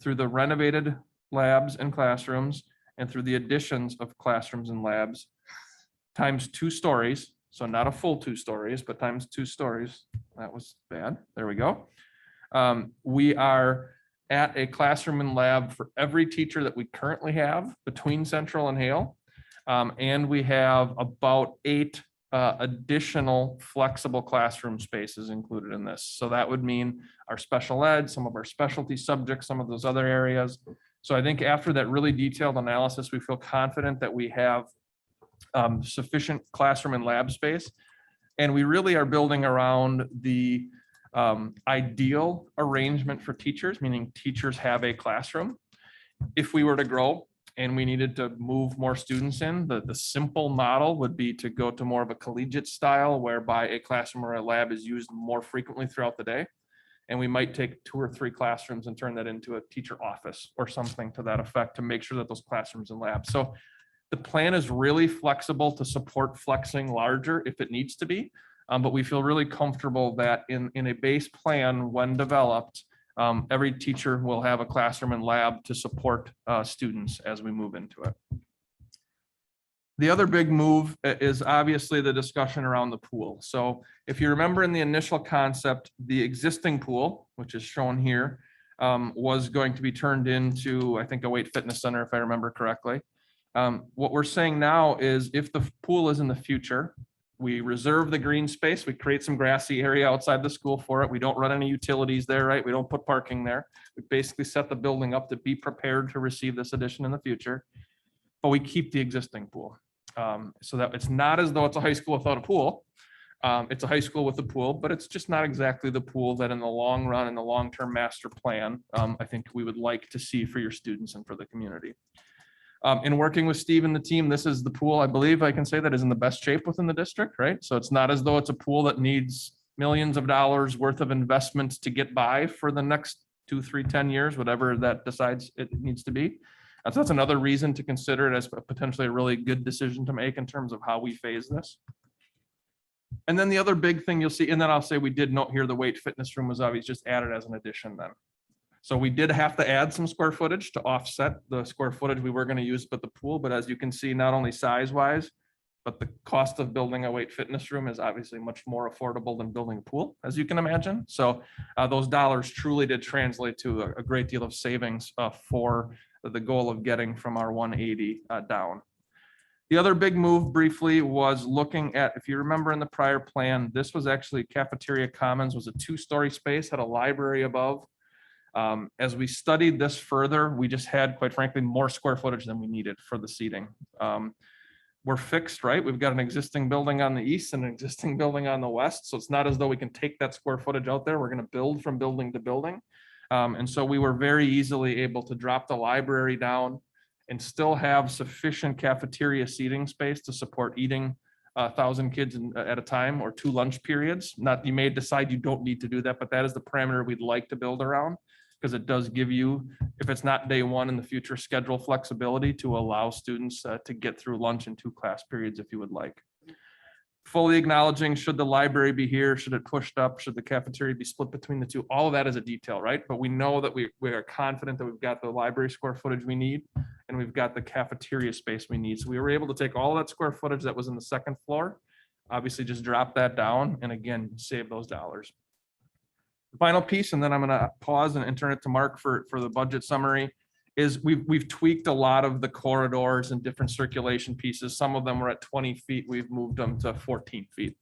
through the renovated labs and classrooms and through the additions of classrooms and labs times 2 stories. So not a full 2 stories, but times 2 stories. That was bad. There we go. We are at a classroom and lab for every teacher that we currently have between Central and Hale. And we have about 8 additional flexible classroom spaces included in this. So that would mean our special ed, some of our specialty subjects, some of those other areas. So I think after that really detailed analysis, we feel confident that we have sufficient classroom and lab space. And we really are building around the ideal arrangement for teachers, meaning teachers have a classroom. If we were to grow and we needed to move more students in, the simple model would be to go to more of a collegiate style, whereby a classroom or a lab is used more frequently throughout the day. And we might take 2 or 3 classrooms and turn that into a teacher office or something to that effect to make sure that those classrooms and labs. So the plan is really flexible to support flexing larger if it needs to be. But we feel really comfortable that in a base plan, when developed, every teacher will have a classroom and lab to support students as we move into it. The other big move is obviously the discussion around the pool. So if you remember in the initial concept, the existing pool, which is shown here, was going to be turned into, I think, a weight fitness center, if I remember correctly. What we're saying now is if the pool is in the future, we reserve the green space, we create some grassy area outside the school for it. We don't run any utilities there, right? We don't put parking there. We basically set the building up to be prepared to receive this addition in the future, but we keep the existing pool. So that it's not as though it's a high school without a pool. It's a high school with a pool, but it's just not exactly the pool that in the long run, in the long-term master plan, I think we would like to see for your students and for the community. In working with Steve and the team, this is the pool, I believe I can say, that is in the best shape within the district, right? So it's not as though it's a pool that needs millions of dollars worth of investments to get by for the next 2, 3, 10 years, whatever that decides it needs to be. So that's another reason to consider it as potentially a really good decision to make in terms of how we phase this. And then the other big thing you'll see, and then I'll say we did note here, the weight fitness room was obviously just added as an addition then. So we did have to add some square footage to offset the square footage we were going to use but the pool. But as you can see, not only size wise, but the cost of building a weight fitness room is obviously much more affordable than building a pool, as you can imagine. So those dollars truly did translate to a great deal of savings for the goal of getting from our 180 down. The other big move briefly was looking at, if you remember in the prior plan, this was actually Cafeteria Commons, was a 2-story space, had a library above. As we studied this further, we just had, quite frankly, more square footage than we needed for the seating. We're fixed, right? We've got an existing building on the east and an existing building on the west. So it's not as though we can take that square footage out there. We're going to build from building to building. And so we were very easily able to drop the library down and still have sufficient cafeteria seating space to support eating 1,000 kids at a time or 2 lunch periods. Not, you may decide you don't need to do that, but that is the parameter we'd like to build around, because it does give you, if it's not day one in the future, schedule flexibility to allow students to get through lunch in 2 class periods if you would like. Fully acknowledging, should the library be here, should it pushed up, should the cafeteria be split between the 2, all of that is a detail, right? But we know that we are confident that we've got the library square footage we need, and we've got the cafeteria space we need. So we were able to take all that square footage that was in the 2nd floor, obviously just drop that down, and again, save those dollars. The final piece, and then I'm going to pause and turn it to Mark for the budget summary, is we've tweaked a lot of the corridors and different circulation pieces. Some of them were at 20 feet. We've moved them to 14 feet.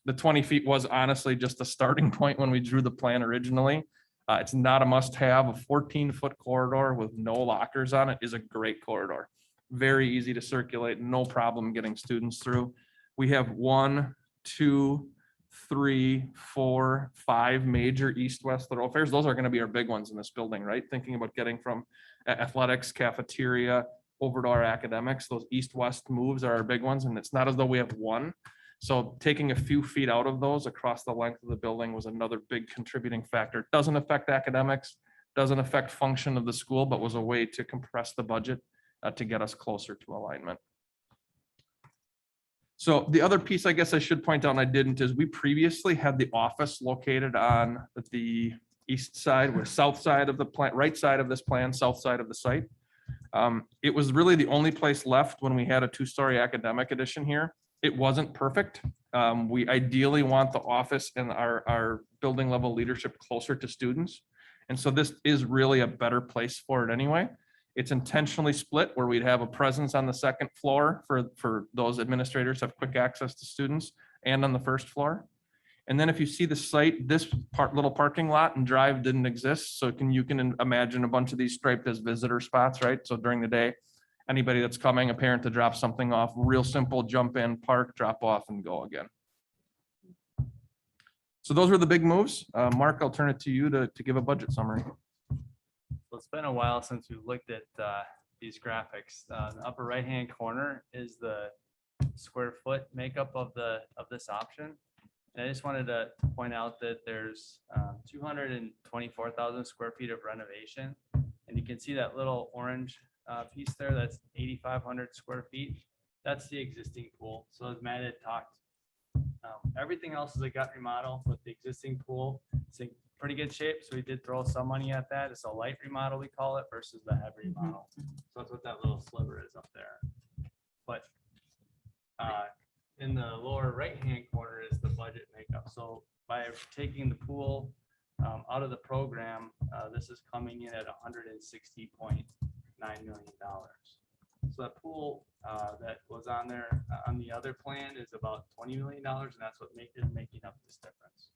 The 20 feet was honestly just a starting point when we drew the plan originally. It's not a must-have. A 14-foot corridor with no lockers on it is a great corridor. Very easy to circulate, no problem getting students through. We have 1, 2, 3, 4, 5 major east-west thoroughfares. Those are going to be our big ones in this building, right? Thinking about getting from athletics, cafeteria, over to our academics. Those east-west moves are our big ones, and it's not as though we have one. So taking a few feet out of those across the length of the building was another big contributing factor. Doesn't affect academics, doesn't affect function of the school, but was a way to compress the budget to get us closer to alignment. So the other piece I guess I should point out, and I didn't, is we previously had the office located on the east side, or south side of the plant, right side of this plan, south side of the site. It was really the only place left when we had a 2-story academic addition here. It wasn't perfect. We ideally want the office and our building level leadership closer to students. And so this is really a better place for it anyway. It's intentionally split where we'd have a presence on the 2nd floor for those administrators have quick access to students, and on the 1st floor. And then if you see the site, this little parking lot and drive didn't exist. So you can imagine a bunch of these striped as visitor spots, right? So during the day, anybody that's coming, a parent to drop something off, real simple, jump in, park, drop off, and go again. So those were the big moves. Mark, I'll turn it to you to give a budget summary. So it's been a while since we've looked at these graphics. The upper right-hand corner is the square foot makeup of this option. And I just wanted to point out that there's 224,000 square feet of renovation. And you can see that little orange piece there, that's 8,500 square feet. That's the existing pool. So as Matt had talked, everything else is a gut remodel, but the existing pool is in pretty good shape. So we did throw some money at that. It's a light remodel, we call it, versus the heavy remodel. So that's what that little sliver is up there. But in the lower right-hand corner is the budget makeup. So by taking the pool out of the program, this is coming in at $160.9 million. So that pool that was on there on the other plan is about $20 million, and that's what is making up this difference.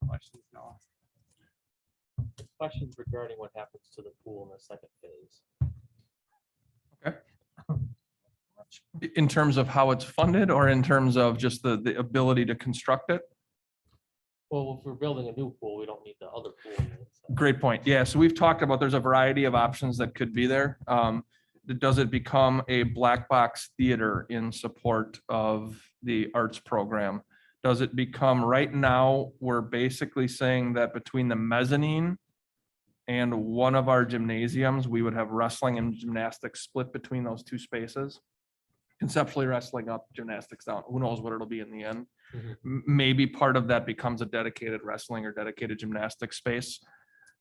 Questions? No. Questions regarding what happens to the pool in the 2nd phase. Okay. In terms of how it's funded or in terms of just the ability to construct it? Well, if we're building a new pool, we don't need the other pool. in it, so. Great point. Yeah, so we've talked about, there's a variety of options that could be there. Does it become a black box theater in support of the arts program? Does it become, right now, we're basically saying that between the mezzanine and one of our gymnasiums, we would have wrestling and gymnastics split between those two spaces. Conceptually wrestling up, gymnastics down. Who knows what it'll be in the end? Maybe part of that becomes a dedicated wrestling or dedicated gymnastics space.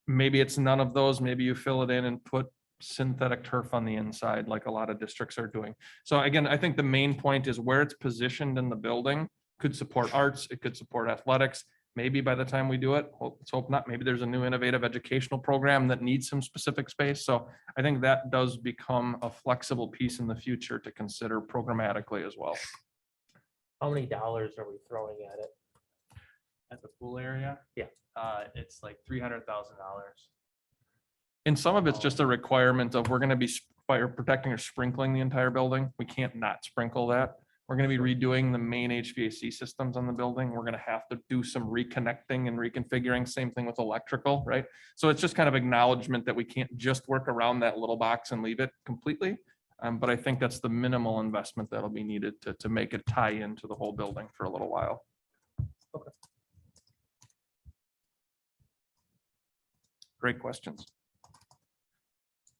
Maybe it's none of those. Maybe you fill it in and put synthetic turf on the inside like a lot of districts are doing. So again, I think the main point is where it's positioned in the building could support arts, it could support athletics. Maybe by the time we do it, let's hope not, maybe there's a new innovative educational program that needs some specific space. So I think that does become a flexible piece in the future to consider programmatically as well. How many dollars are we throwing at it? At the pool area? Yeah. It's like $300,000. And some of it's just a requirement of we're gonna be fire protecting or sprinkling the entire building. We can't not sprinkle that. We're gonna be redoing the main HVAC systems on the building. We're gonna have to do some reconnecting and reconfiguring, same thing with electrical, right? So it's just kind of acknowledgement that we can't just work around that little box and leave it completely. But I think that's the minimal investment that'll be needed to make it tie into the whole building for a little while. Okay. Great questions.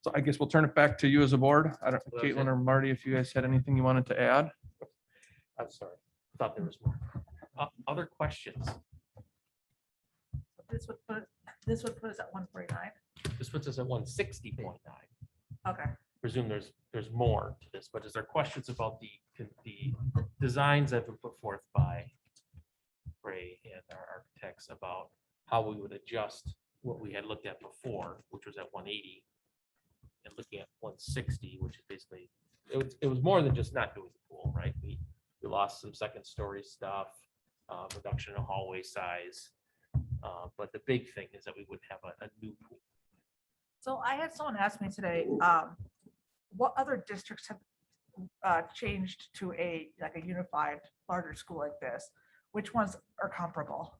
So I guess we'll turn it back to you as a board. I don't, That's Caitlin it. or Marty, if you guys had anything you wanted to add. I'm sorry. Thought there was more. Other questions? This would put us at 149. This puts us at 160.9. Okay. Presume there's more to this, but is there questions about the designs that have been put forth by Ray and our architects about how we would adjust what we had looked at before, which was at 180, and looking at 160, which is basically, it was more than just not doing the pool, right? We lost some second story stuff, reduction in hallway size. But the big thing is that we wouldn't have a new pool. So I had someone ask me today, what other districts have changed to a unified larger school like this? Which ones are comparable?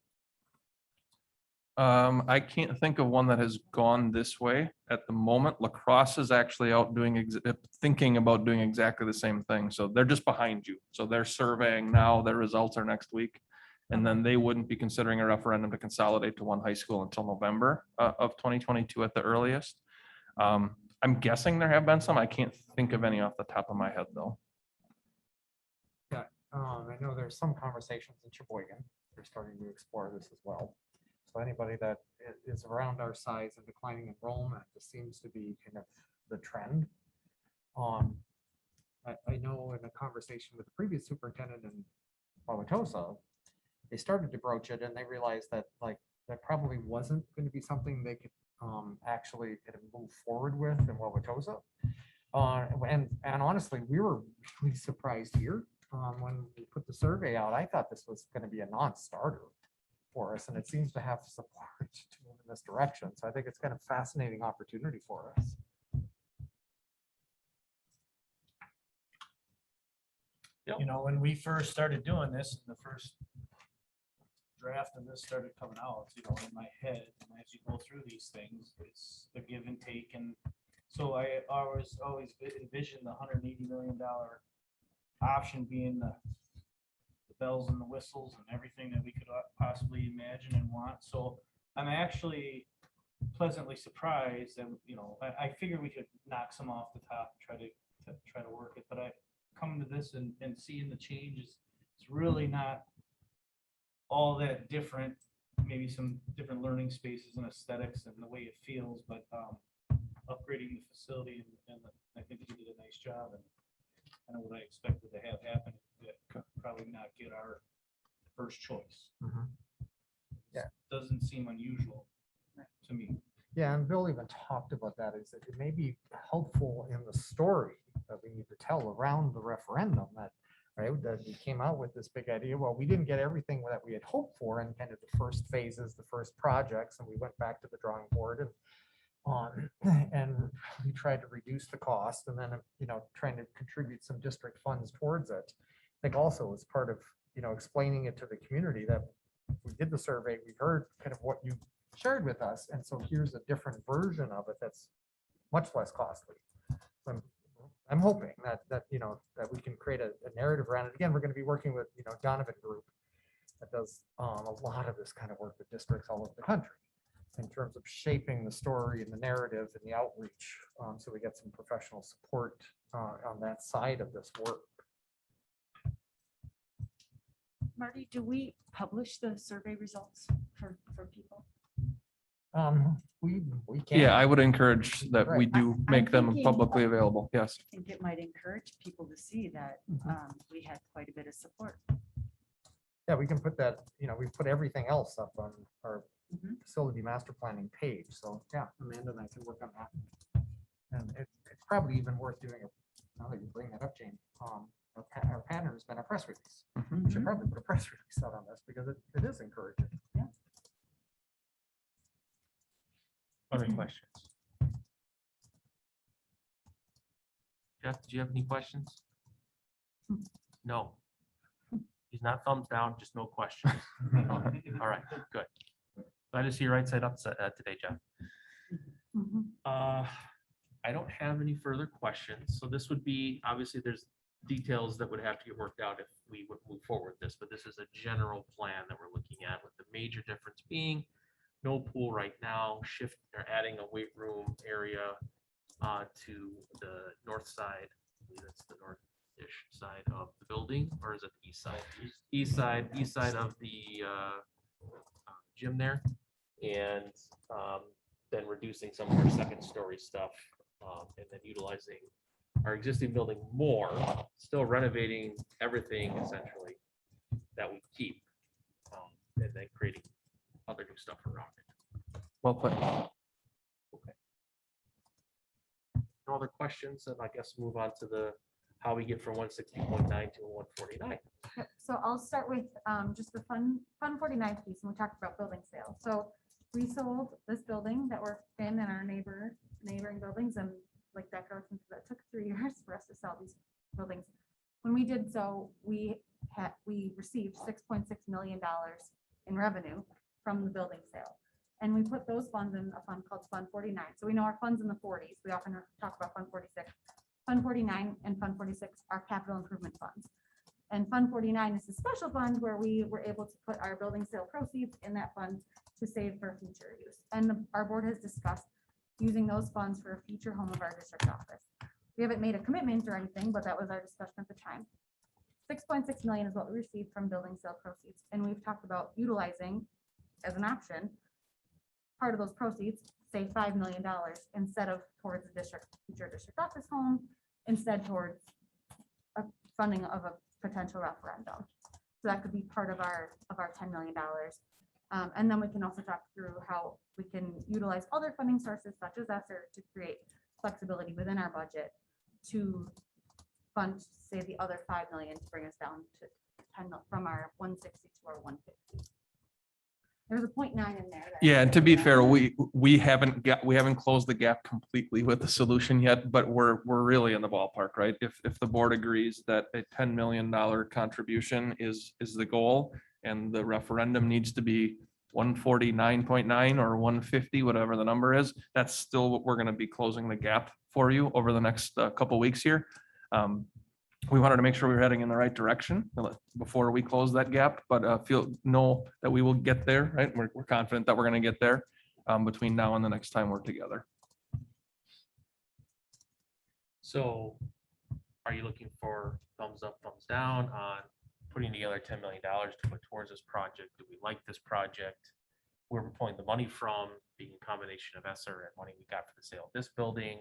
I can't think of one that has gone this way at the moment. La Crosse is actually out doing, thinking about doing exactly the same thing. So they're just behind you. So they're surveying now, their results are next week. And then they wouldn't be considering a referendum to consolidate to one high school until November of 2022 at the earliest. I'm guessing there have been some. I can't think of any off the top of my head, though. Yeah, I know there's some conversations in Sheboygan. They're starting to explore this as well. So anybody that is around our size and declining enrollment, this seems to be kind of the trend. I know in a conversation with the previous superintendent in Wauwatosa, they started to broach it and they realized that that probably wasn't going to be something they could actually kind of move forward with in Wauwatosa. And honestly, we were really surprised here when we put the survey out. I thought this was going to be a non-starter for us, and it seems to have support to move in this direction. So I think it's kind of a fascinating opportunity for us. You know, when we first started doing this, the first draft of this started coming out, you know, in my head, and as you go through these things, it's the give and take. And so I always envisioned the $180 million option being the bells and the whistles and everything that we could possibly imagine and want. So I'm actually pleasantly surprised that, you know, I figured we could knock some off the top, try to work it, but I come to this and seeing the changes, it's really not all that different. Maybe some different learning spaces and aesthetics and the way it feels, but upgrading the facility and I think we did a nice job, and I know what I expected to have happen. That probably not get our first choice. Yeah. Doesn't seem unusual to me. Yeah, and Bill even talked about that, is that it may be helpful in the story that we need to tell around the referendum, that, right, that we came out with this big idea. Well, we didn't get everything that we had hoped for in kind of the first phases, the first projects, and we went back to the drawing board and And we tried to reduce the cost and then, trying to contribute some district funds towards it. I think also as part of, explaining it to the community that we did the survey, we heard kind of what you shared with us. And so here's a different version of it that's much less costly. I'm hoping that, that we can create a narrative around it. Again, we're going to be working with, Donovan Group that does a lot of this kind of work with districts all over the country in terms of shaping the story and the narrative and the outreach. So we get some professional support on that side of this work. Marty, do we publish the survey results for people? We can. Yeah, I would encourage that we Right. do I'm make them thinking- publicly available. Yes. I think it might encourage people to see that we had quite a bit of support. Yeah, we can put that, we put everything else up on our Mhm. facility master planning page. So yeah, Amanda and I can work on that. And it's probably even worth doing it. Now that you bring that up, Jane, our pattern has been a press release. We should probably put a press release out on this because it is encouraging. Other questions? Jeff, did you have any questions? No. He's not thumbs down, just no questions. All right, good. Glad to see you right side up today, Jeff. I don't have any further questions. So this would be, obviously, there's details that would have to get worked out if we would move forward with this, but this is a general plan that we're looking at, with the major difference being no pool right now, they're adding a weight room area to the north side. I believe that's the north-ish side of the building, or is it the east side? East side of the gym there. And then reducing some of our second story stuff, and then utilizing our existing building more, still renovating everything essentially that we keep, and then creating other new stuff around it. Well put. No other questions, and I guess move on to how we get from 160.9 to 149. Yep, so I'll start with just the Fund 49 piece, and we talked about building sales. So we sold this building that we're in our neighboring buildings, and like Decker, that took 3 years for us to sell these buildings. When we did so, we received $6.6 million in revenue from the building sale. And we put those funds in a fund called Fund 49. So we know our funds in the 40s. We often talk about Fund 46. Fund 49 and Fund 46 are capital improvement funds. And Fund 49 is a special fund where we were able to put our building sale proceeds in that fund to save for future use. And our board has discussed using those funds for a future home of our district office. We haven't made a commitment or anything, but that was our discussion at the time. 6.6 million is what we received from building sale proceeds. And we've talked about utilizing as an option part of those proceeds, say $5 million, instead of towards the future district office home, instead towards a funding of a potential referendum. So that could be part of our $10 million. And then we can also talk through how we can utilize other funding sources such as ESSER to create flexibility within our budget to fund, say, the other $5 million to bring us down to 10 from our 160 to our 150. There's a 0.9 in there. Yeah, and to be fair, we haven't closed the gap completely with the solution yet, but we're really in the ballpark, right? If the board agrees that a $10 million contribution is the goal, and the referendum needs to be 149.9 or 150, whatever the number is, that's still what we're going to be closing the gap for you over the next couple weeks here. We wanted to make sure we were heading in the right direction before we close that gap, but know that we will get there, right? We're confident that we're going to get there between now and the next time we're together. So are you looking for thumbs up, thumbs down on putting together $10 million to put towards this project? Do we like this project? Where we're pulling the money from, being a combination of ESSER and money we got for the sale of this building?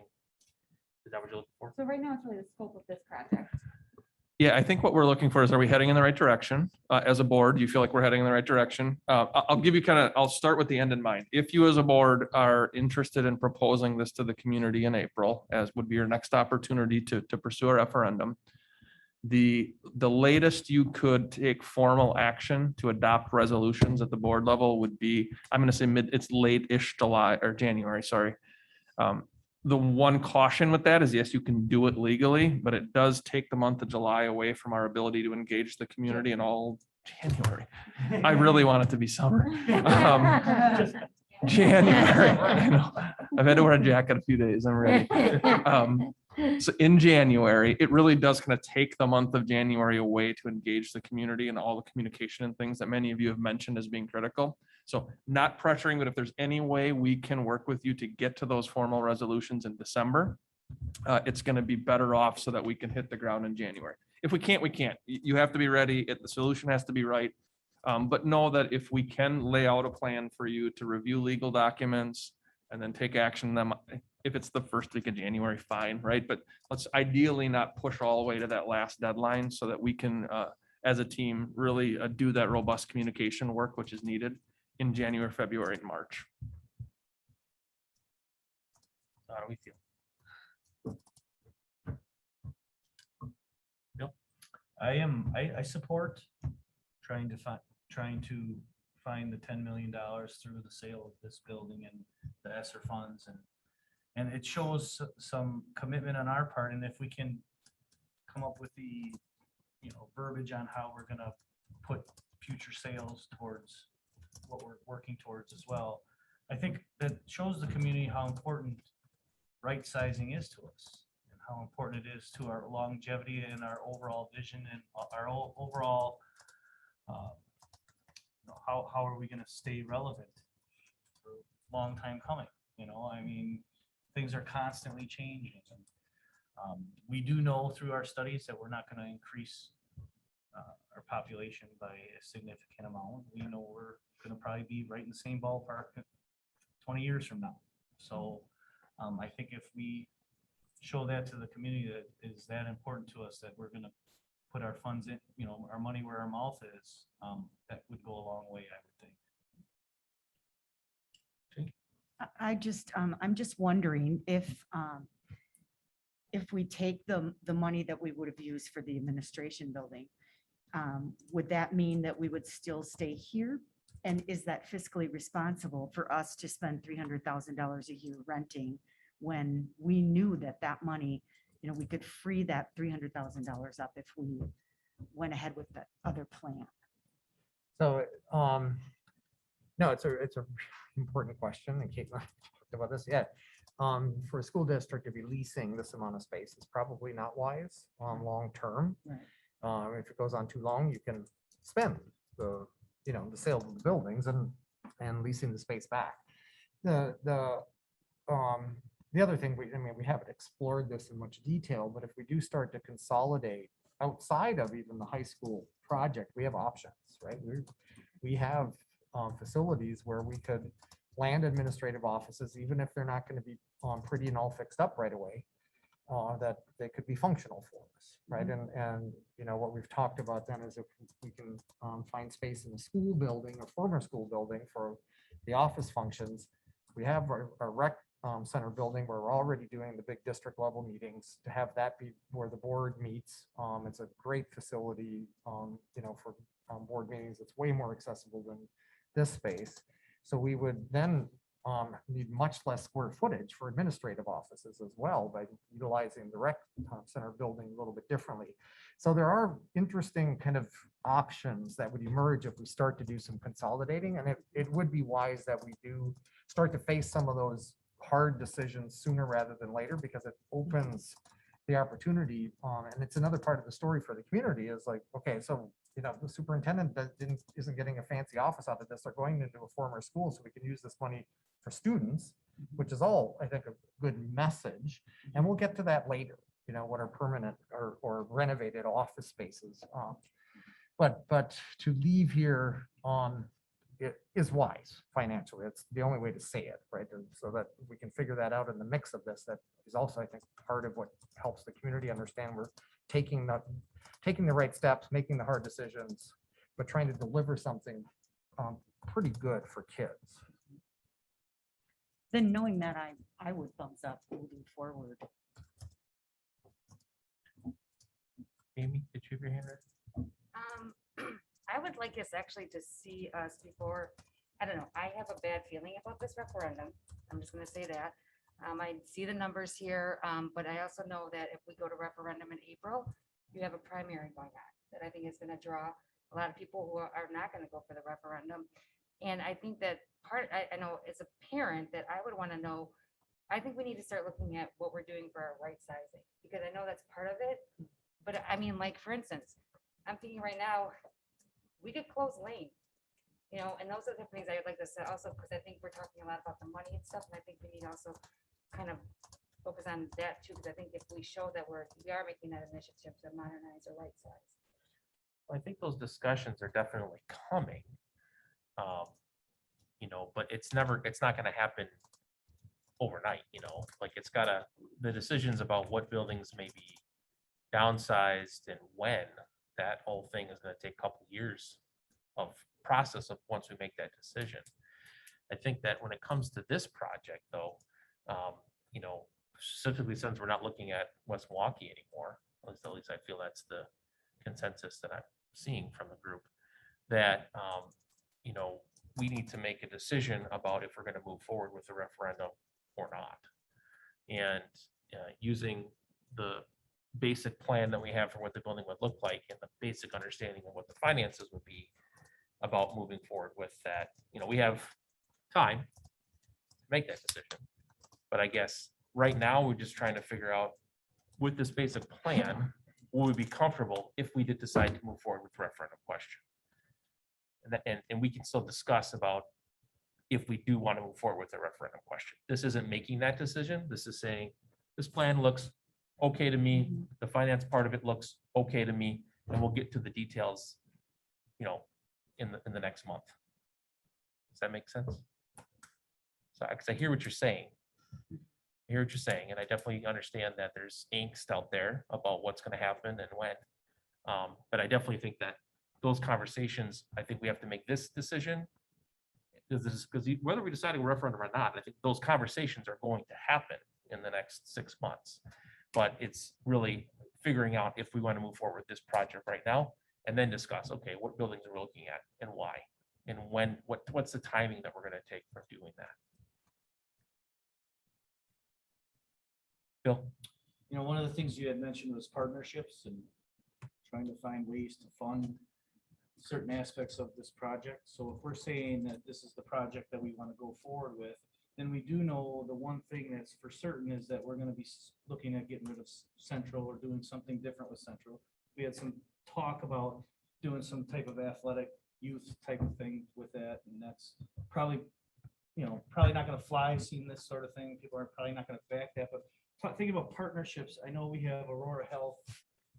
Is that what you're looking for? So right now it's really the scope of this project. Yeah, I think what we're looking for is, are we heading in the right direction? As a board, do you feel like we're heading in the right direction? I'll give you I'll start with the end in mind. If you as a board are interested in proposing this to the community in April, as would be your next opportunity to pursue a referendum, the latest you could take formal action to adopt resolutions at the board level would be, I'm going to say it's late-ish July or January, sorry. The one caution with that is, yes, you can do it legally, but it does take the month of July away from our ability to engage the community in all January. I really want it to be summer. January, I know. I've had to wear a jacket a few days. I'm ready. So in January, it really does kind of take the month of January away to engage the community and all the communication and things that many of you have mentioned as being critical. So not pressuring, but if there's any way we can work with you to get to those formal resolutions in December, it's going to be better off so that we can hit the ground in January. If we can't, we can't. You have to be ready. The solution has to be right. But know that if we can lay out a plan for you to review legal documents and then take action on them, if it's the first week of January, fine, right? But let's ideally not push all the way to that last deadline so that we can, as a team, really do that robust communication work, which is needed in January, February, and March. How do we feel? I support trying to find the $10 million through the sale of this building and the ESSER funds, and it shows some commitment on our part. And if we can come up with the, verbiage on how we're gonna put future sales towards what we're working towards as well, I think that shows the community how important right sizing is to us, and how important it is to our longevity and our overall vision and our overall how are we going to stay relevant for a long time coming? I mean, things are constantly changing. And, we do know through our studies that we're not going to increase our population by a significant amount. We know we're going to probably be right in the same ballpark 20 years from now. So I think if we show that to the community that is that important to us, that we're going to put our funds in, our money where our mouth is, that would go a long way, I would think. I'm just wondering if we take the money that we would have used for the administration building, would that mean that we would still stay here? And is that fiscally responsible for us to spend $300,000 a year renting when we knew that money, we could free that $300,000 up if we went ahead with the other plan? So, no, it's a important question, and Kate and I talked about this yet. For a school district to be leasing this amount of space is probably not wise long term. Right. If it goes on too long, you can spend the sale of the buildings and leasing the space back. The other thing, we haven't explored this in much detail, but if we do start to consolidate outside of even the high school project, we have options, right? We have facilities where we could land administrative offices, even if they're not going to be pretty and all fixed up right away, that they could be functional for us, right? And what we've talked about then is if we can find space in a school building, a former school building for the office functions. We have our rec center building where we're already doing the big district level meetings, to have that be where the board meets. It's a great facility, for board meetings. It's way more accessible than this space. So we would then need much less square footage for administrative offices as well by utilizing the rec center building a little bit differently. So there are interesting kind of options that would emerge if we start to do some consolidating, and it would be wise that we do start to face some of those hard decisions sooner rather than later, because it opens the opportunity. And it's another part of the story for the community is like, okay, so the superintendent isn't getting a fancy office out of this. They're going into a former school, so we can use this money for students, which is all, I think, a good message. And we'll get to that later, what are permanent or renovated office spaces. But to leave here it is wise financially. It's the only way to say it, right? And so that we can figure that out in the mix of this, that is also, I think, part of what helps the community understand we're taking the right steps, making the hard decisions, but trying to deliver something pretty good for kids. Then knowing that, I would thumbs up moving forward. Amy, did you have your hand raised? I would like us actually to see us before, I don't know, I have a bad feeling about this referendum. I'm just gonna say that. I see the numbers here, but I also know that if we go to referendum in April, you have a primary going on that I think is going to draw a lot of people who are not going to go for the referendum. And I think that I know as a parent that I would want to know, I think we need to start looking at what we're doing for our right sizing, because I know that's part of it. But I mean, like, for instance, I'm thinking right now, we could close Lane, and those are the things I would like to say also, because I think we're talking a lot about the money and stuff, and I think we need also kind of focus on that too, because I think if we show that we are making that initiative to modernize or right size. I think those discussions are definitely coming. But it's not gonna happen overnight, like the decisions about what buildings may be downsized and when, that whole thing is gonna take a couple years of process of once we make that decision. I think that when it comes to this project though, specifically since we're not looking at West Milwaukee anymore, at least I feel that's the consensus that I'm seeing from the group, that, we need to make a decision about if we're going to move forward with the referendum or not. And using the basic plan that we have for what the building would look like and the basic understanding of what the finances would be about moving forward with that, we have time to make that decision. But I guess right now, we're just trying to figure out with this basic plan, will we be comfortable if we did decide to move forward with the referendum question? And we can still discuss about if we do want to move forward with the referendum question. This isn't making that decision. This is saying, this plan looks okay to me. The finance part of it looks okay to me, and we'll get to the details, in the next month. Does that make sense? So, because I hear what you're saying. And I definitely understand that there's angst out there about what's going to happen and when. But I definitely think that those conversations, I think we have to make this decision. Because whether we decide to referendum or not, I think those conversations are going to happen in the next 6 months. But it's really figuring out if we want to move forward with this project right now, and then discuss, okay, what buildings are we looking at and why? And when, what's the timing that we're going to take for doing that? Bill? One of the things you had mentioned was partnerships and trying to find ways to fund certain aspects of this project. So if we're saying that this is the project that we want to go forward with, then we do know the one thing that's for certain is that we're going to be looking at getting rid of Central or doing something different with Central. We had some talk about doing some type of athletic youth type of thing with that, and that's probably not going to fly, seeing this sort of thing. People are probably not going to back that, but thinking about partnerships, I know we have Aurora Health,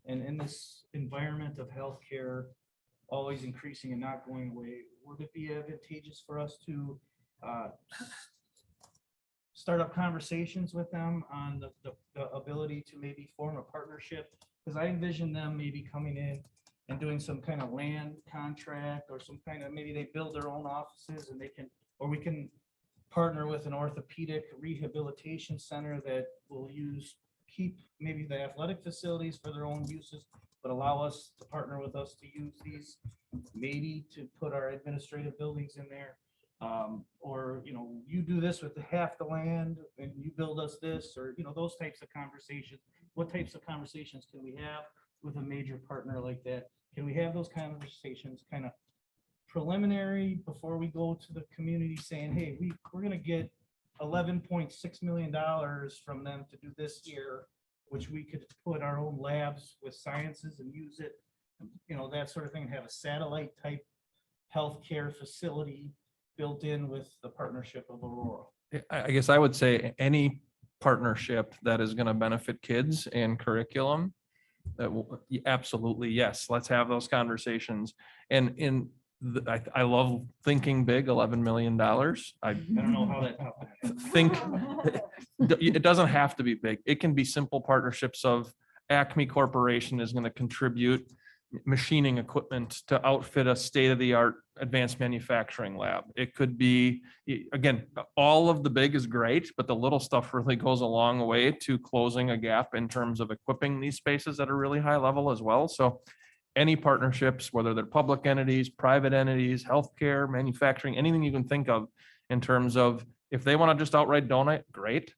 and in this environment of healthcare always increasing and not going away, would it be advantageous for us to start up conversations with them on the ability to maybe form a partnership? Because I envision them maybe coming in and doing some kind of land contract or some kind of, maybe they build their own offices and we can partner with an orthopedic rehabilitation center that will keep maybe the athletic facilities for their own uses, but allow us to partner with us to use these, maybe to put our administrative buildings in there. Or, you do this with half the land and you build us this, or, those types of conversations. What types of conversations can we have with a major partner like that? Can we have those conversations kind of preliminary before we go to the community saying, hey, we're going to get $11.6 million from them to do this here, which we could put our own labs with sciences and use it, that sort of thing, have a satellite type healthcare facility built in with the partnership of Aurora. I guess I would say any partnership that is going to benefit kids and curriculum, absolutely, yes, let's have those conversations. And I love thinking big, $11 million. I don't know how that think it doesn't have to be big. It can be simple partnerships of Acme Corporation is going to contribute machining equipment to outfit a state-of-the-art advanced manufacturing lab. It could be, again, all of the big is great, but the little stuff really goes a long way to closing a gap in terms of equipping these spaces at a really high level as well. So any partnerships, whether they're public entities, private entities, healthcare, manufacturing, anything you can think of in terms of if they want to just outright donate, great.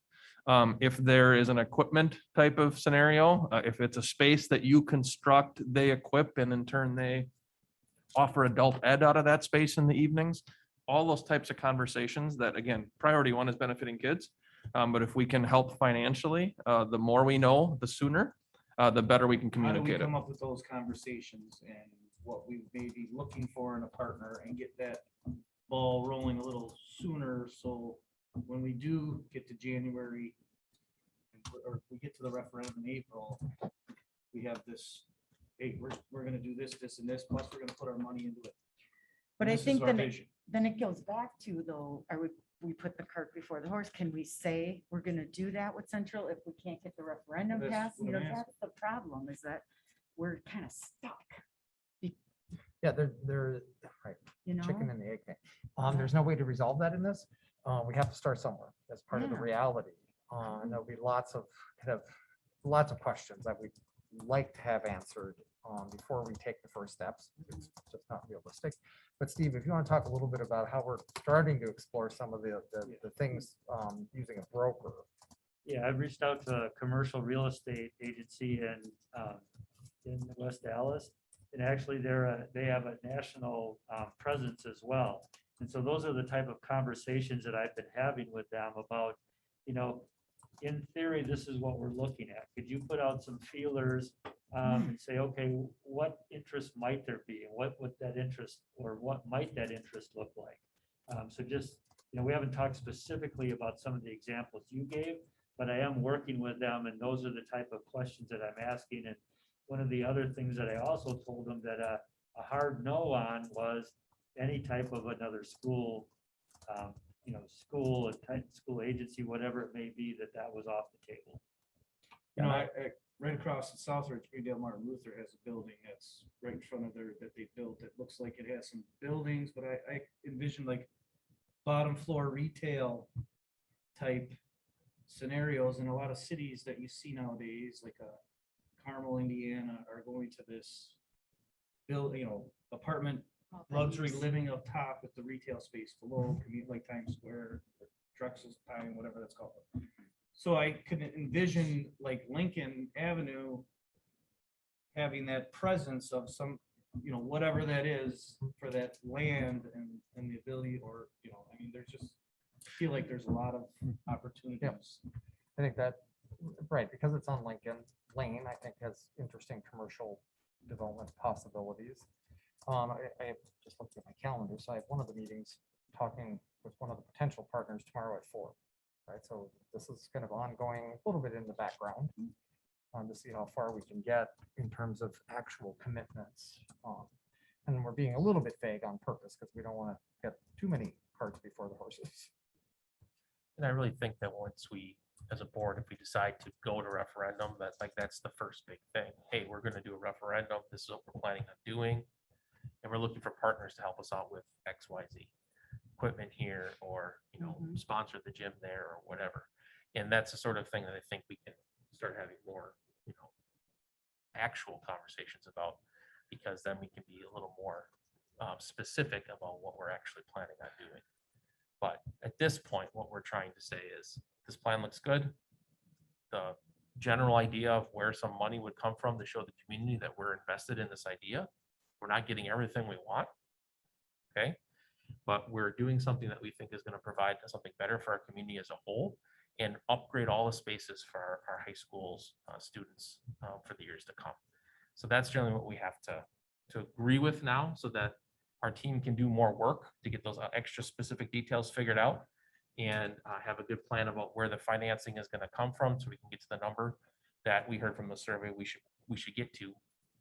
If there is an equipment type of scenario, if it's a space that you construct, they equip, and in turn they offer adult ed out of that space in the evenings, all those types of conversations that, again, priority one is benefiting kids. But if we can help financially, the more we know, the sooner, the better we can How do we communicate it. come up with those conversations and what we may be looking for in a partner and get that ball rolling a little sooner? So when we do get to January, or we get to the referendum in April, we have this, hey, we're gonna do this, this, and this, plus we're gonna put our money into it. But I This is think our then, vision. then it goes back to though, we put the cart before the horse. Can we say we're gonna do that with Central if we can't get the referendum That's passed? what You know, I'm asking. that's the problem, is that we're kind of stuck, Yeah, they're, right, you know? chicken and the egg thing. There's no way to resolve that in this. We have to start somewhere. That's part of the Yeah. reality. And there'll be lots of questions that we'd like to have answered before we take the first steps. It's just not realistic. But Steve, if you want to talk a little bit about how we're starting to explore some of the things using a broker. Yeah, I've reached out to a commercial real estate agency in West Allis. And actually they have a national presence as well. And so those are the type of conversations that I've been having with them about, you know, in theory, this is what we're looking at. Could you put out some feelers and say, okay, what interest might there be? And what would that interest, or what might that interest look like? So just, you know, we haven't talked specifically about some of the examples you gave, but I am working with them, and those are the type of questions that I'm asking. And one of the other things that I also told them that a hard no on was any type of another school, you know, school, a type school agency, whatever it may be, that was off the table. You know, right across the Southridge, Greendale Martin Luther has a building that's right in front of there that they built. It looks like it has some buildings, but I envision like bottom floor retail type scenarios in a lot of cities that you see nowadays, like Carmel, Indiana, are going to this apartment luxury living up top with the retail space below, commute like Times Square, Drexel's Time, whatever that's called. So I could envision like Lincoln Avenue having that presence of some, you know, whatever that is for that land and the ability, or, you know, I mean, there's just, I feel like there's a lot of opportunities. I think that, right, because it's on Lincoln Lane, I think has interesting commercial development possibilities. I just looked at my calendar, so I have one of the meetings talking with one of the potential partners tomorrow at 4. Right, so this is kind of ongoing, a little bit in the background to see how far we can get in terms of actual commitments. And we're being a little bit vague on purpose because we don't want to get too many carts before the horses. And I really think that once we, as a board, if we decide to go to referendum, that's the first big thing. Hey, we're going to do a referendum. This is what we're planning on doing. And we're looking for partners to help us out with X, Y, Z equipment here, or, you know, sponsor the gym there or whatever. And that's the sort of thing that I think we can start having more, you know, actual conversations about, because then we can be a little more specific about what we're actually planning on doing. But at this point, what we're trying to say is this plan looks good. The general idea of where some money would come from to show the community that we're invested in this idea. We're not getting everything we want. Okay. But we're doing something that we think is going to provide something better for our community as a whole, and upgrade all the spaces for our high schools students for the years to come. So that's generally what we have to agree with now, so that our team can do more work to get those extra specific details figured out, and have a good plan about where the financing is going to come from, so we can get to the number that we heard from the survey we should get to.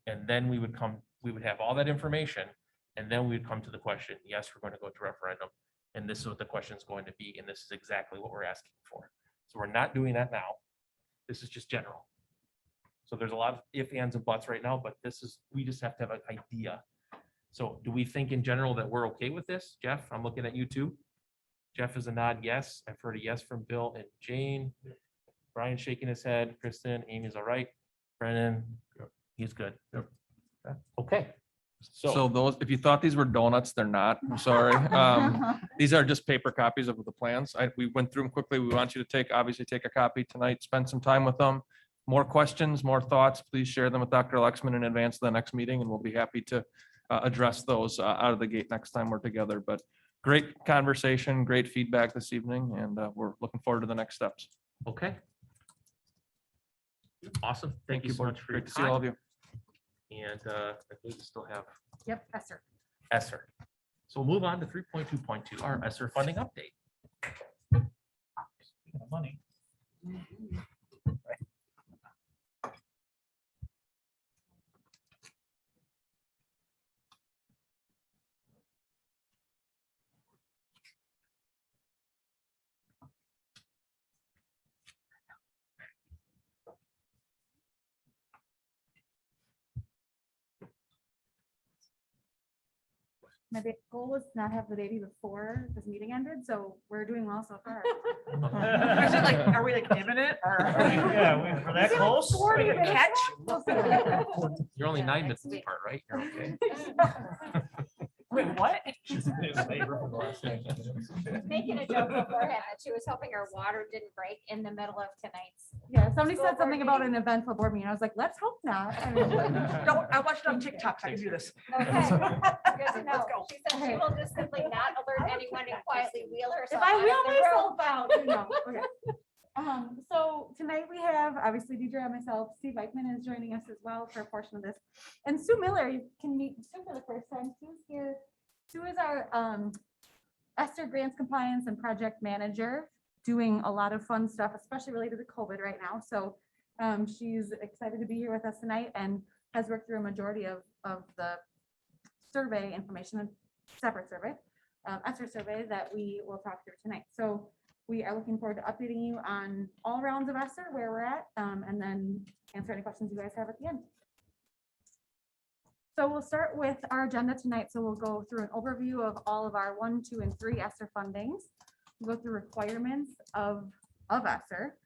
And then we would have all that information, and then we'd come to the question, yes, we're going to go to referendum, and this is what the question is going to be, and this is exactly what we're asking for. So we're not doing that now. This is just general. So there's a lot of if, ands, and buts right now, but we just have to have an idea. So do we think in general that we're okay with this? Jeff, I'm looking at you too. Jeff is a nod yes. I've heard a yes from Bill and Jane. Brian shaking his head. Kristen, Amy's all right. Brennan, he's good. Yep. Okay. So those, if you thought these were donuts, they're not. I'm sorry. These are just paper copies of the plans. We went through them quickly. We want you to obviously take a copy tonight, spend some time with them. More questions, more thoughts, please share them with Dr. Lexman in advance of the next meeting, and we'll be happy to address those out of the gate next time we're together. But great conversation, great feedback this evening, and we're looking forward to the next steps. Okay. Awesome. Thank you so Board. much for your Great to see all of time. you. And I believe we still have Yep, Esther. ESSER. So we'll move on to 3.2.2, our ESSER funding update. Speaking of money. My goal was to not have the baby before this meeting ended, so we're doing well so far. Are we like imminent or? Yeah, we're that close. You're only Yeah, 9 next minutes week. apart, right? You're okay. Wait, what? Making a joke beforehand that she was hoping her water didn't break in the middle of tonight's. Yeah, somebody School said something board about meeting. an eventful board meeting. I was like, let's hope not. Don't, I watched it on TikTok. I can do this. Okay, good to know. Let's go. She said she will just simply not alert anyone and quietly wheel If herself I out of wheel the room. myself out, you know, okay. So tonight we have obviously Deidre and myself. Steve Eichmann is joining us as well for a portion of this. And Sue Miller, you can meet Sue for the first time. Sue's here. Sue is our ESSER grants compliance and project manager, doing a lot of fun stuff, especially related to COVID right now. So she's excited to be here with us tonight and has worked through a majority of the survey information, a separate survey, ESSER survey that we will talk through tonight. So we are looking forward to updating you on all rounds of ESSER, where we're at, and then answer any questions you guys have at the end. So we'll start with our agenda tonight. So we'll go through an overview of all of our 1, 2, and 3 ESSER fundings. We'll go through requirements of ESSER,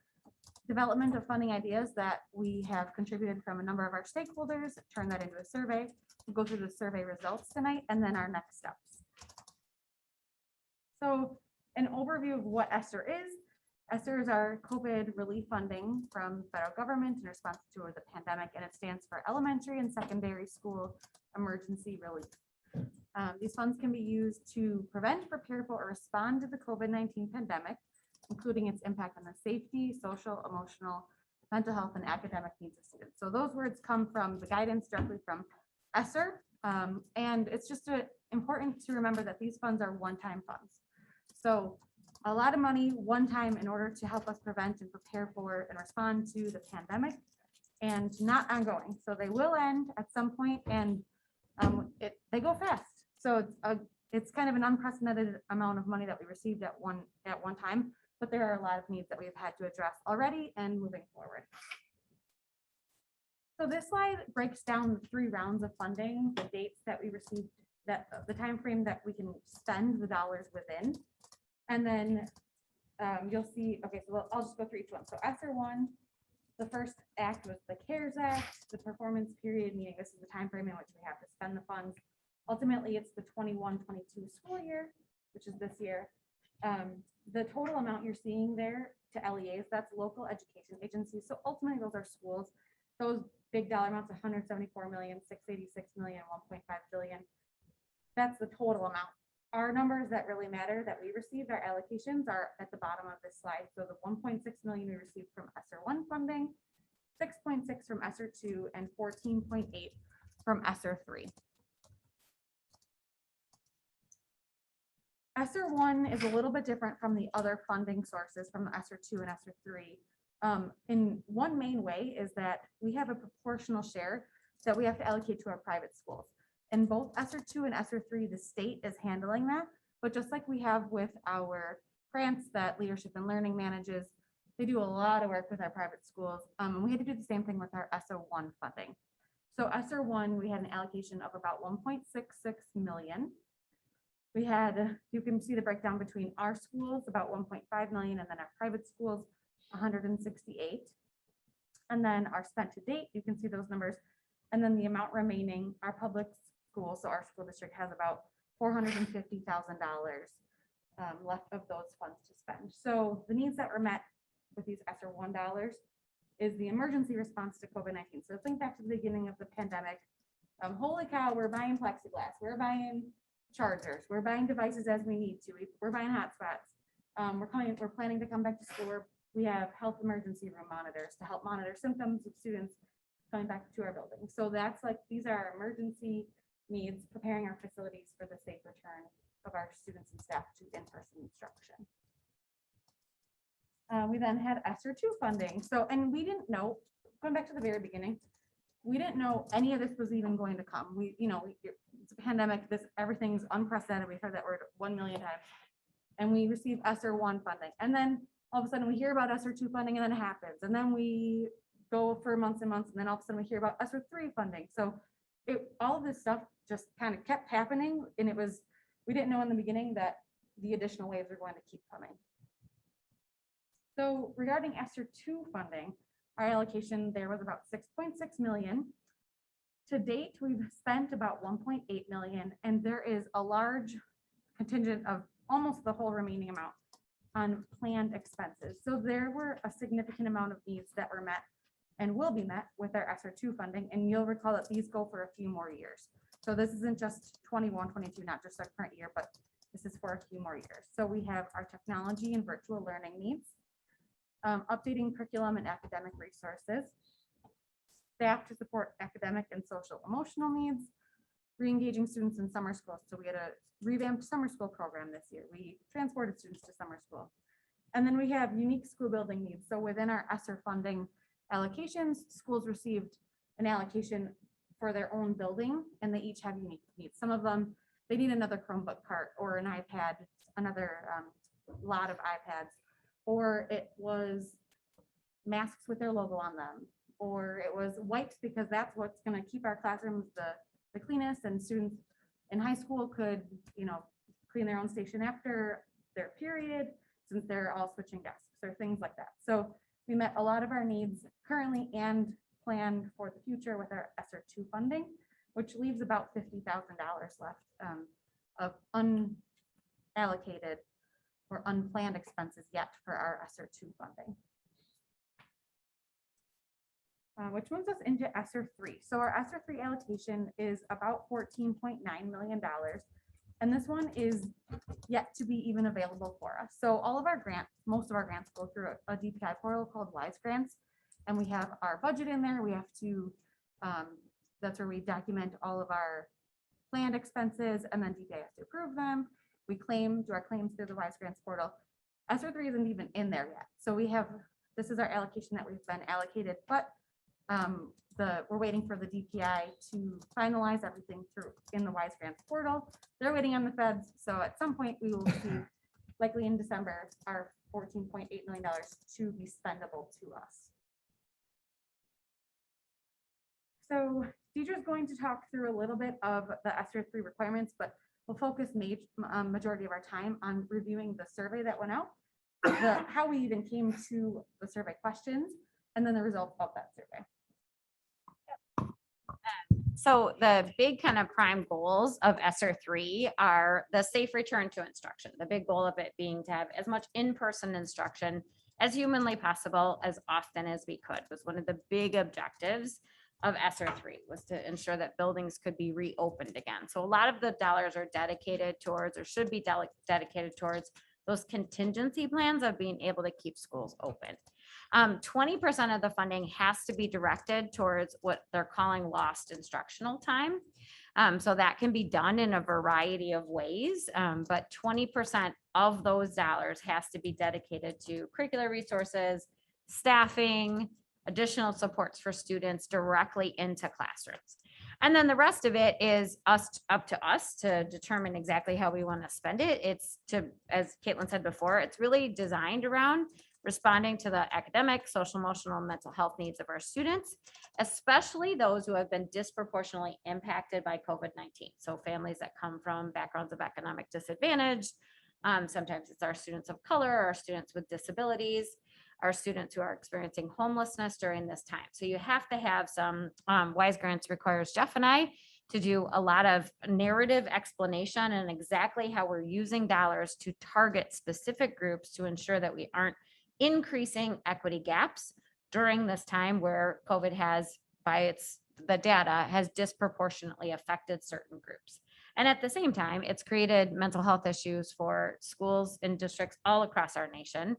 development of funding ideas that we have contributed from a number of our stakeholders, turn that into a survey. We'll go through the survey results tonight, and then our next steps. So an overview of what ESSER is. ESSER is our COVID relief funding from federal government in response to the pandemic, and it stands for Elementary and Secondary School Emergency Relief. These funds can be used to prevent, prepare for, or respond to the COVID-19 pandemic, including its impact on the safety, social, emotional, mental health, and academic needs of students. So those words come from the guidance directly from ESSER, and it's just important to remember that these funds are one-time funds. So a lot of money one time in order to help us prevent and prepare for and respond to the pandemic, and not ongoing. So they will end at some point, and they go fast. So it's kind of an unprecedented amount of money that we received at one time, but there are a lot of needs that we've had to address already and moving forward. So this slide breaks down the 3 rounds of funding, the dates that we received, that the time frame that we can spend the dollars within. And then you'll see, okay, so I'll just go through each one. So ESSER 1, the first act was the CARES Act, the performance period, meaning this is the time frame in which we have to spend the funds. Ultimately, it's the 21-22 school year, which is this year. The total amount you're seeing there to LEAs, that's local education agencies. So ultimately, those are schools. Those big dollar amounts, 174 million, 686 million, 1.5 billion. That's the total amount. Our numbers that really matter that we received, our allocations, are at the bottom of this slide. So the 1.6 million we received from ESSER 1 funding, 6.6 from ESSER 2, and 14.8 from ESSER 3. ESSER 1 is a little bit different from the other funding sources from ESSER 2 and ESSER 3. In one main way is that we have a proportional share that we have to allocate to our private schools. In both ESSER 2 and ESSER 3, the state is handling that, but just like we have with our grants that Leadership and Learning manages, they do a lot of work with our private schools. And we had to do the same thing with our ESSER 1 funding. So ESSER 1, we had an allocation of about 1.66 million. We had, you can see the breakdown between our schools, about 1.5 million, and then our private schools, 168. And then our spent to date, you can see those numbers. And then the amount remaining, our public schools. So our school district has about $450,000 left of those funds to spend. So the needs that were met with these ESSER $1 is the emergency response to COVID-19. So think back to the beginning of the pandemic. Holy cow, we're buying plexiglass, we're buying chargers, we're buying devices as we need to, we're buying hotspots. We're planning to come back to school where we have health emergency room monitors to help monitor symptoms of students coming back to our building. So that's like, these are our emergency needs, preparing our facilities for the safe return of our students and staff to in-person instruction. We then had ESSER II funding. So, and we didn't know, going back to the very beginning, we didn't know any of this was even going to come. It's a pandemic, everything's unprecedented. We've heard that word 1 million times. And we received ESSER I funding. And then all of a sudden we hear about ESSER II funding and then it happens. And then we go for months and months. And then all of a sudden we hear about ESSER III funding. So all of this stuff just kind of kept happening. And we didn't know in the beginning that the additional waves are going to keep coming. So regarding ESSER II funding, our allocation there was about 6.6 million. To date, we've spent about 1.8 million, and there is a large contingent of almost the whole remaining amount on planned expenses. So there were a significant amount of needs that were met and will be met with our ESSER II funding. And you'll recall that these go for a few more years. So this isn't just 21, 22, not just our current year, but this is for a few more years. So we have our technology and virtual learning needs, updating curriculum and academic resources, staff to support academic and social emotional needs, re-engaging students in summer school. So we had a revamped summer school program this year. We transported students to summer school. And then we have unique school building needs. So within our ESSER funding allocations, schools received an allocation for their own building, and they each have unique needs. Some of them, they need another Chromebook cart or an iPad, another lot of iPads, or it was masks with their logo on them, or it was wipes because that's what's going to keep our classrooms the cleanest, and students in high school could, clean their own station after their period, since they're all switching desks or things like that. So we met a lot of our needs currently and planned for the future with our ESSER II funding, which leaves about $50,000 left of unallocated or unplanned expenses yet for our ESSER II funding. Which moves us into ESSER III. So our ESSER III allocation is about $14.9 million. And this one is yet to be even available for us. So all of our grants, most of our grants go through a DPI portal called Wise Grants. And we have our budget in there. We have to, that's where we document all of our planned expenses, and then DPI has to approve them. We do our claims through the Wise Grants portal. ESSER III isn't even in there yet. So this is our allocation that we've been allocated, but we're waiting for the DPI to finalize everything through in the Wise Grants portal. They're waiting on the feds. So at some point we will receive, likely in December, our $14.8 million to be spendable to us. So Deidre's going to talk through a little bit of the ESSER III requirements, but we'll focus majority of our time on reviewing the survey that went out, how we even came to the survey questions, and then the results of that survey. So the big kind of prime goals of ESSER III are the safe return to instruction. The big goal of it being to have as much in-person instruction as humanly possible, as often as we could, was one of the big objectives of ESSER III, was to ensure that buildings could be reopened again. So a lot of the dollars are dedicated towards, or should be dedicated towards, those contingency plans of being able to keep schools open. 20% of the funding has to be directed towards what they're calling lost instructional time. So that can be done in a variety of ways, but 20% of those dollars has to be dedicated to curricular resources, staffing, additional supports for students directly into classrooms. And then the rest of it is up to us to determine exactly how we want to spend it. It's as Caitlin said before, it's really designed around responding to the academic, social, emotional, and mental health needs of our students, especially those who have been disproportionately impacted by COVID-19. So families that come from backgrounds of economic disadvantage. Sometimes it's our students of color, our students with disabilities, our students who are experiencing homelessness during this time. So you have to have some, Wise Grants requires Jeff and I to do a lot of narrative explanation and exactly how we're using dollars to target specific groups to ensure that we aren't increasing equity gaps during this time where COVID has, the data has disproportionately affected certain groups. And at the same time, it's created mental health issues for schools and districts all across our nation.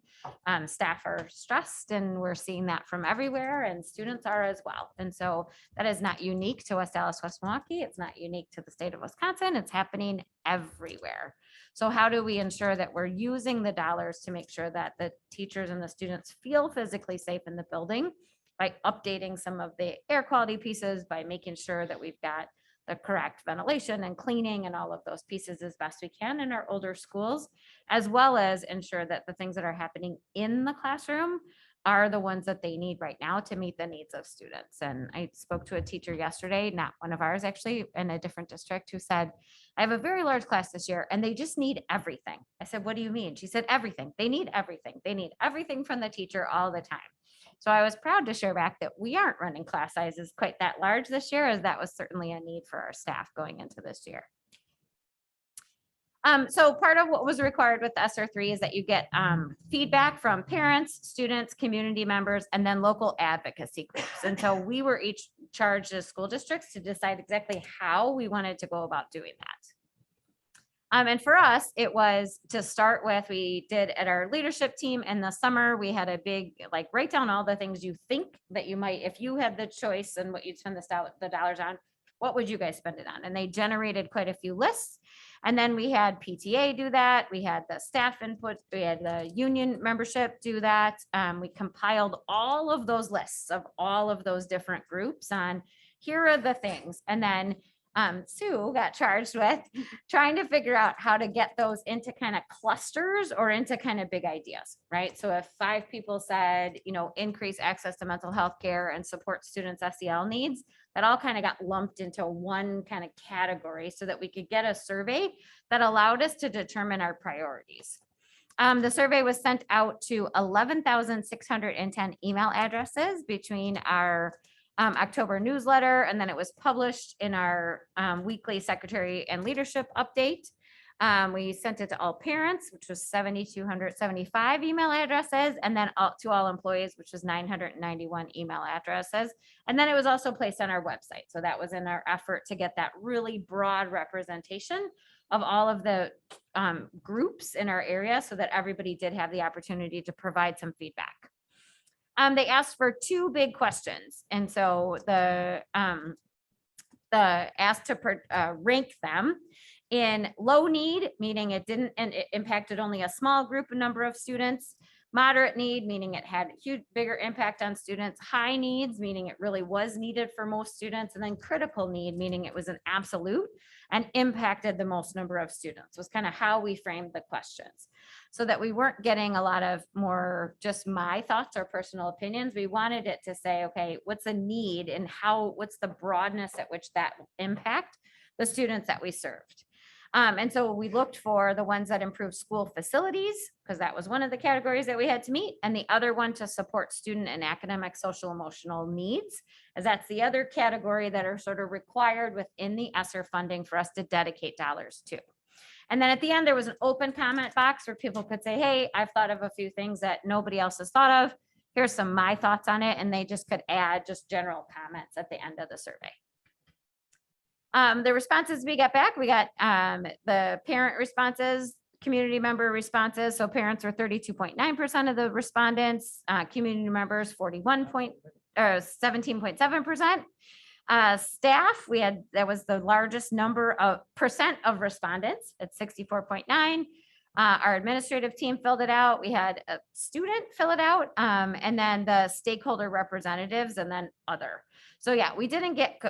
Staff are stressed and we're seeing that from everywhere, and students are as well. And so that is not unique to West Allis, West Milwaukee. It's not unique to the state of Wisconsin. It's happening everywhere. So how do we ensure that we're using the dollars to make sure that the teachers and the students feel physically safe in the building by updating some of the air quality pieces, by making sure that we've got the correct ventilation and cleaning and all of those pieces as best we can in our older schools, as well as ensure that the things that are happening in the classroom are the ones that they need right now to meet the needs of students. And I spoke to a teacher yesterday, not one of ours actually, in a different district, who said, I have a very large class this year and they just need everything. I said, what do you mean? She said, everything. They need everything. They need everything from the teacher all the time. So I was proud to share back that we aren't running class sizes quite that large this year, as that was certainly a need for our staff going into this year. So part of what was required with the SR3 is that you get feedback from parents, students, community members, and then local advocacy groups. And so we were each charged as school districts to decide exactly how we wanted to go about doing that. And for us, it was to start with, we did at our leadership team in the summer, we had a big, like, write down all the things you think that you might, if you had the choice and what you'd spend the dollars on, what would you guys spend it on? And they generated quite a few lists. And then we had PTA do that. We had the staff input. We had the union membership do that. We compiled all of those lists of all of those different groups on here are the things. And then Sue got charged with trying to figure out how to get those into kind of clusters or into kind of big ideas, right? So if 5 people said, you know, increase access to mental health care and support students' SEL needs, that all kind of got lumped into one kind of category so that we could get a survey that allowed us to determine our priorities. The survey was sent out to 11,610 email addresses between our October newsletter, and then it was published in our weekly secretary and leadership update. We sent it to all parents, which was 7,275 email addresses, and then to all employees, which was 991 email addresses. And then it was also placed on our website. So that was in our effort to get that really broad representation of all of the groups in our area so that everybody did have the opportunity to provide some feedback. They asked for 2 big questions. And so the asked to rank them in low need, meaning it didn't, and it impacted only a small group number of students. Moderate need, meaning it had huge, bigger impact on students. High needs, meaning it really was needed for most students. And then critical need, meaning it was an absolute and impacted the most number of students, was kind of how we framed the questions. So that we weren't getting a lot of more just my thoughts or personal opinions. We wanted it to say, okay, what's a need and what's the broadness at which that will impact the students that we served. And so we looked for the ones that improve school facilities, because that was one of the categories that we had to meet. And the other one to support student and academic, social, emotional needs, as that's the other category that are sort of required within the ESSER funding for us to dedicate dollars to. And then at the end, there was an open comment box where people could say, hey, I've thought of a few things that nobody else has thought of. Here's some of my thoughts on it. And they just could add just general comments at the end of the survey. The responses we got back, we got the parent responses, community member responses. So parents were 32.9% of the respondents, community members 17.7%. Staff, that was the largest number of percent of respondents at 64.9. Our administrative team filled it out. We had a student fill it out, and then the stakeholder representatives, and then other. So yeah, we didn't get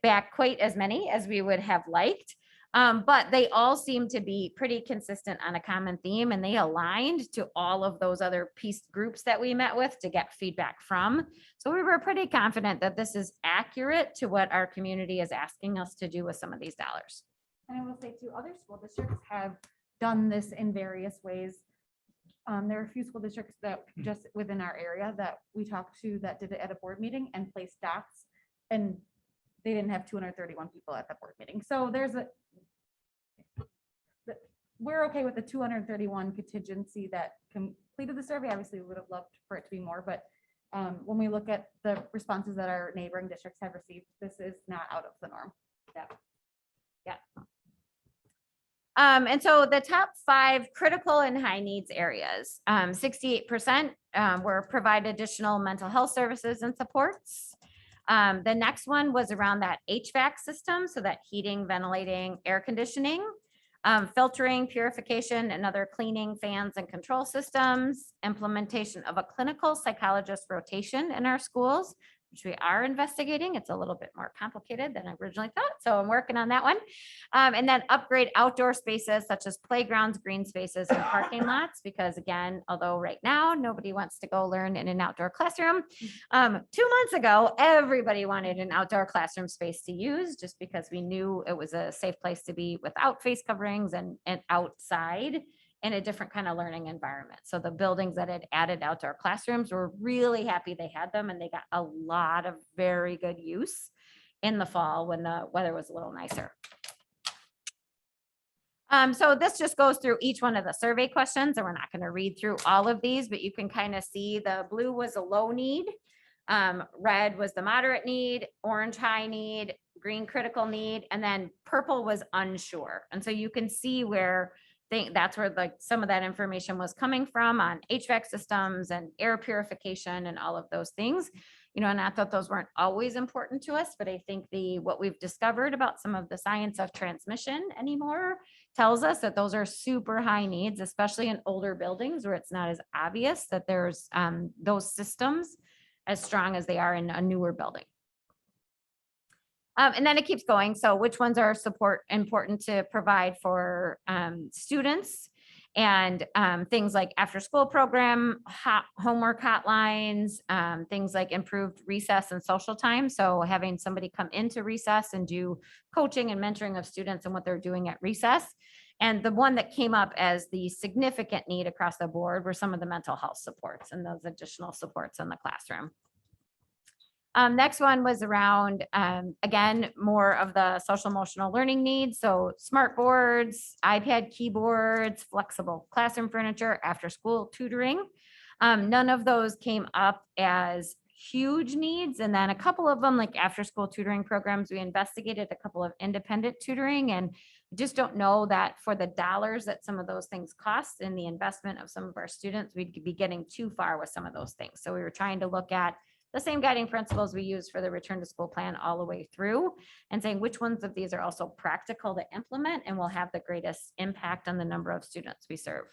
back quite as many as we would have liked, but they all seem to be pretty consistent on a common theme, and they aligned to all of those other piece groups that we met with to get feedback from. So we were pretty confident that this is accurate to what our community is asking us to do with some of these dollars. And I will say too, other school districts have done this in various ways. There are a few school districts that just within our area that we talked to that did it at a board meeting and placed dots and they didn't have 231 people at the board meeting. So we're okay with the 231 contingency that completed the survey. Obviously, we would have loved for it to be more, but when we look at the responses that our neighboring districts have received, this is not out of the norm. Yeah. And so the top 5 critical and high needs areas, 68% were provide additional mental health services and supports. The next one was around that HVAC system, so that heating, ventilating, air conditioning, filtering, purification, and other cleaning, fans and control systems, implementation of a clinical psychologist rotation in our schools, which we are investigating. It's a little bit more complicated than I originally thought, so I'm working on that one. And then upgrade outdoor spaces such as playgrounds, green spaces, and parking lots, because again, although right now nobody wants to go learn in an outdoor classroom, 2 months ago, everybody wanted an outdoor classroom space to use, just because we knew it was a safe place to be without face coverings and outside in a different kind of learning environment. So the buildings that had added outdoor classrooms were really happy they had them, and they got a lot of very good use in the fall when the weather was a little nicer. So this just goes through each one of the survey questions, and we're not going to read through all of these, but you can kind of see the blue was a low need, red was the moderate need, orange high need, green critical need, and then purple was unsure. And so you can see where that's where like some of that information was coming from on HVAC systems and air purification and all of those things. You know, and I thought those weren't always important to us, but I think what we've discovered about some of the science of transmission anymore tells us that those are super high needs, especially in older buildings where it's not as obvious that there's those systems as strong as they are in a newer building. And then it keeps going. So which ones are important to provide for students, and things like after school program, homework hotlines, things like improved recess and social time. So having somebody come into recess and do coaching and mentoring of students and what they're doing at recess. And the one that came up as the significant need across the board were some of the mental health supports and those additional supports in the classroom. Next one was around, again, more of the social emotional learning needs. So smart boards, iPad keyboards, flexible classroom furniture, after school tutoring. None of those came up as huge needs. And then a couple of them, like after school tutoring programs, we investigated a couple of independent tutoring, and just don't know that for the dollars that some of those things cost and the investment of some of our students, we'd be getting too far with some of those things. So we were trying to look at the same guiding principles we use for the return to school plan all the way through, and saying which ones of these are also practical to implement and will have the greatest impact on the number of students we serve.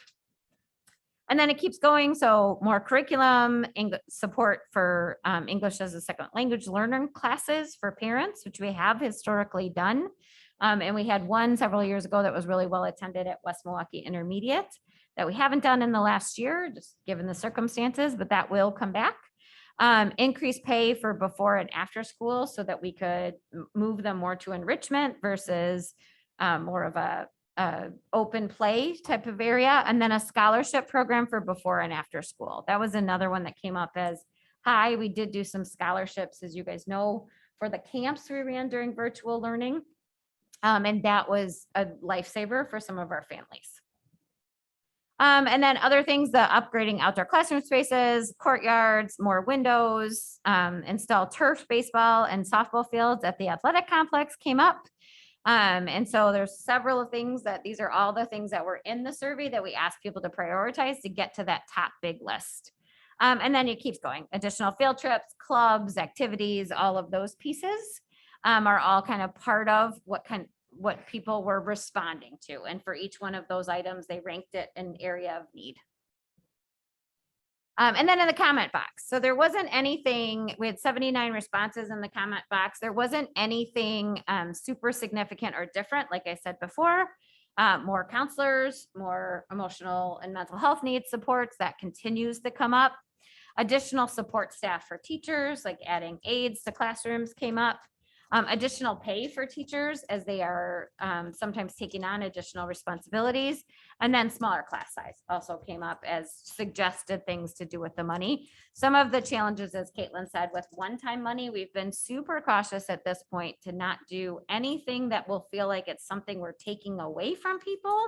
And then it keeps going. So more curriculum, support for English as a second language learner classes for parents, which we have historically done. And we had one several years ago that was really well attended at West Milwaukee Intermediate that we haven't done in the last year, just given the circumstances, but that will come back. Increase pay for before and after school so that we could move them more to enrichment versus more of a open play type of area. And then a scholarship program for before and after school. That was another one that came up as high. We did do some scholarships, as you guys know, for the camps we ran during virtual learning. And that was a lifesaver for some of our families. And then other things, the upgrading outdoor classroom spaces, courtyards, more windows, install turf, baseball and softball fields at the athletic complex came up. And so there's several things that these are all the things that were in the survey that we asked people to prioritize to get to that top big list. And then it keeps going. Additional field trips, clubs, activities, all of those pieces are all kind of part of what people were responding to. And for each one of those items, they ranked it an area of need. And then in the comment box. So there wasn't anything, we had 79 responses in the comment box. There wasn't anything super significant or different. Like I said before, more counselors, more emotional and mental health needs supports, that continues to come up. Additional support staff for teachers, like adding aides to classrooms came up. Additional pay for teachers as they are sometimes taking on additional responsibilities. And then smaller class size also came up as suggested things to do with the money. Some of the challenges, as Caitlin said, with one-time money, we've been super cautious at this point to not do anything that will feel like it's something we're taking away from people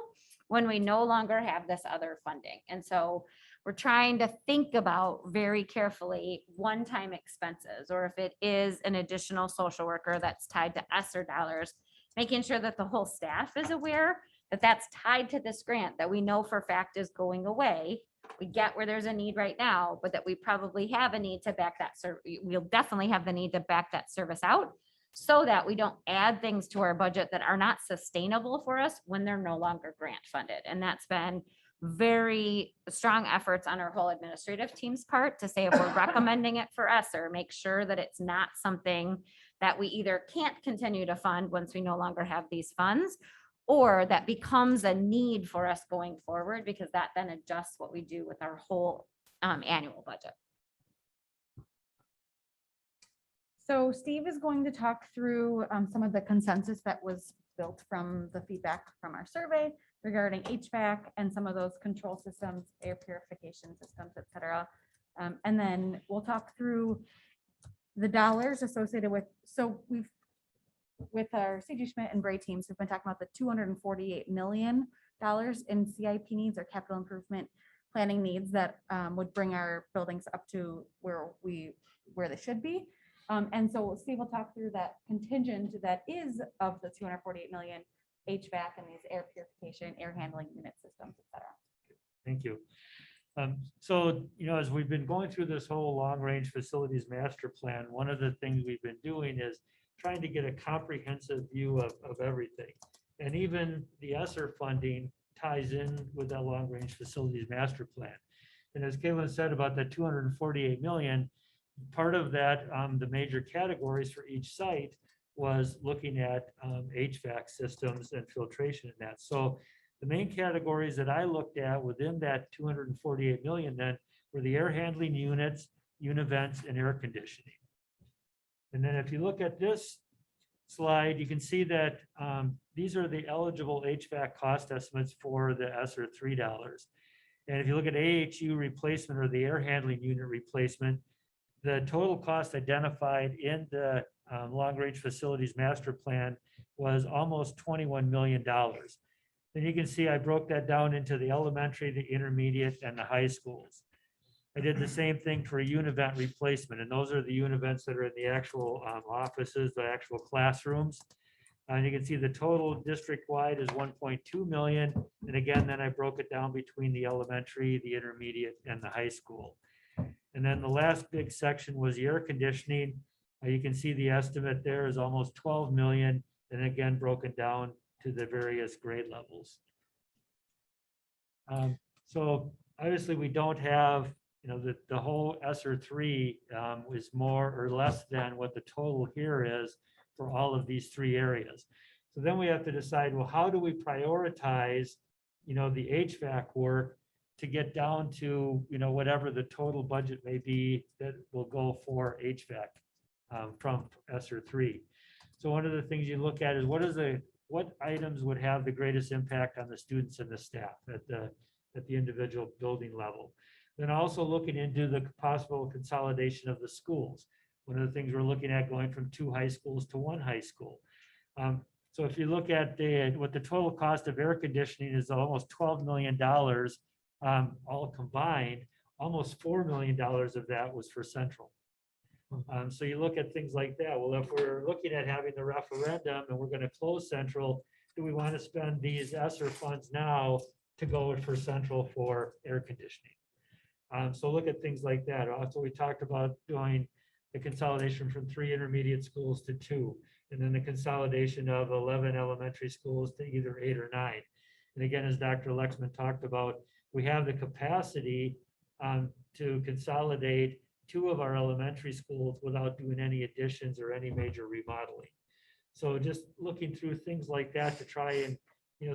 when we no longer have this other funding. And so we're trying to think about very carefully one-time expenses, or if it is an additional social worker that's tied to ESSER dollars, making sure that the whole staff is aware that that's tied to this grant that we know for a fact is going away. We get where there's a need right now, but that we probably have a need to back that service. We'll definitely have the need to back that service out so that we don't add things to our budget that are not sustainable for us when they're no longer grant funded. And that's been very strong efforts on our whole administrative team's part to say if we're recommending it for us, or make sure that it's not something that we either can't continue to fund once we no longer have these funds, or that becomes a need for us going forward, because that then adjusts what we do with our whole annual budget. So Steve is going to talk through some of the consensus that was built from the feedback from our survey regarding HVAC and some of those control systems, air purification systems, et cetera. And then we'll talk through the dollars associated with, so with our CG Schmidt and Bray teams, we've been talking about the $248 million in CIP needs or capital improvement planning needs that would bring our buildings up to where they should be. And so Steve will talk through that contingent that is of the 248 million HVAC and these air purification, air handling unit systems, et cetera. Thank you. So, as we've been going through this whole long-range facilities master plan, one of the things we've been doing is trying to get a comprehensive view of everything. And even the ESSER funding ties in with that long-range facilities master plan. And as Caitlin said about the 248 million, part of that, the major categories for each site was looking at HVAC systems and filtration in that. So the main categories that I looked at within that 248 million then were the air handling units, univents, and air conditioning. And then if you look at this slide, you can see that these are the eligible HVAC cost estimates for the ESSER $3. And if you look at AHU replacement or the air handling unit replacement, the total cost identified in the long-range facilities master plan was almost $21 million. Then you can see I broke that down into the elementary, the intermediate, and the high schools. I did the same thing for a univent replacement, and those are the univents that are in the actual offices, the actual classrooms. And you can see the total district-wide is 1.2 million. And again, then I broke it down between the elementary, the intermediate, and the high school. And then the last big section was the air conditioning. You can see the estimate there is almost 12 million, and again, broken down to the various grade levels. So obviously we don't have, the whole ESSER 3 is more or less than what the total here is for all of these three areas. So then we have to decide, well, how do we prioritize, the HVAC work to get down to, whatever the total budget may be that will go for HVAC from ESSER 3. So one of the things you look at is what items would have the greatest impact on the students and the staff at the individual building level. Then also looking into the possible consolidation of the schools. One of the things we're looking at going from 2 high schools to 1 high school. So if you look at what the total cost of air conditioning is, almost $12 million all combined, almost $4 million of that was for Central. So you look at things like that. Well, if we're looking at having the referendum and we're going to close Central, do we want to spend these ESSER funds now to go for Central for air conditioning? So look at things like that. Also, we talked about doing the consolidation from 3 intermediate schools to 2, and then the consolidation of 11 elementary schools to either 8 or 9. And again, as Dr. Lexman talked about, we have the capacity to consolidate 2 of our elementary schools without doing any additions or any major remodeling. So just looking through things like that to try and,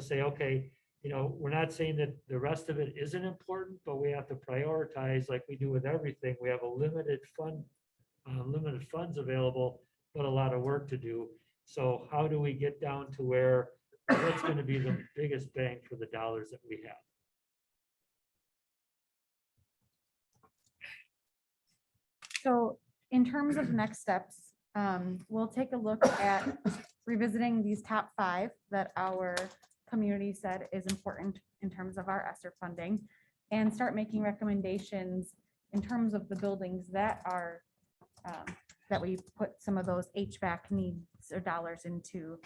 say, okay, we're not saying that the rest of it isn't important, but we have to prioritize like we do with everything. We have a limited funds available. but a lot of work to do. So how do we get down to where, what's gonna be the biggest bang for the dollars that we have? So in terms of next steps, we'll take a look at revisiting these top 5 that our community said is important in terms of our ESSER funding, and start making recommendations in terms of the buildings that are, that we put some of those HVAC needs or dollars into,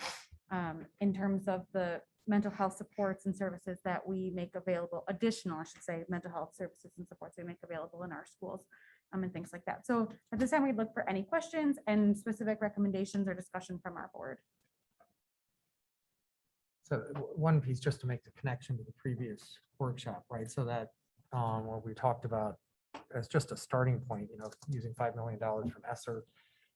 in terms of the mental health supports and services that we make available, additional, I should say, mental health services and supports we make available in our schools, and things like that. So at this time, we'd look for any questions and specific recommendations or discussion from our board. So one piece, just to make the connection to the previous workshop, right? So that what we talked about as just a starting point, using $5 million from ESSER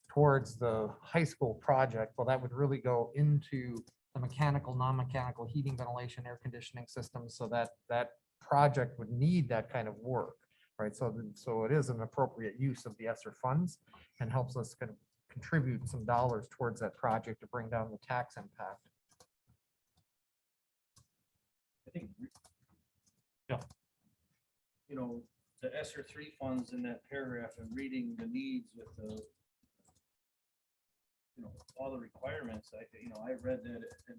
towards the high school project, well, that would really go into the mechanical, non-mechanical heating, ventilation, air conditioning systems, so that that project would need that kind of work, right? So it is an appropriate use of the ESSER funds and helps us kind of contribute some dollars towards that project to bring down the tax impact. I think. Yeah. The ESSER 3 funds in that paragraph and reading the needs with the, all the requirements, I read that and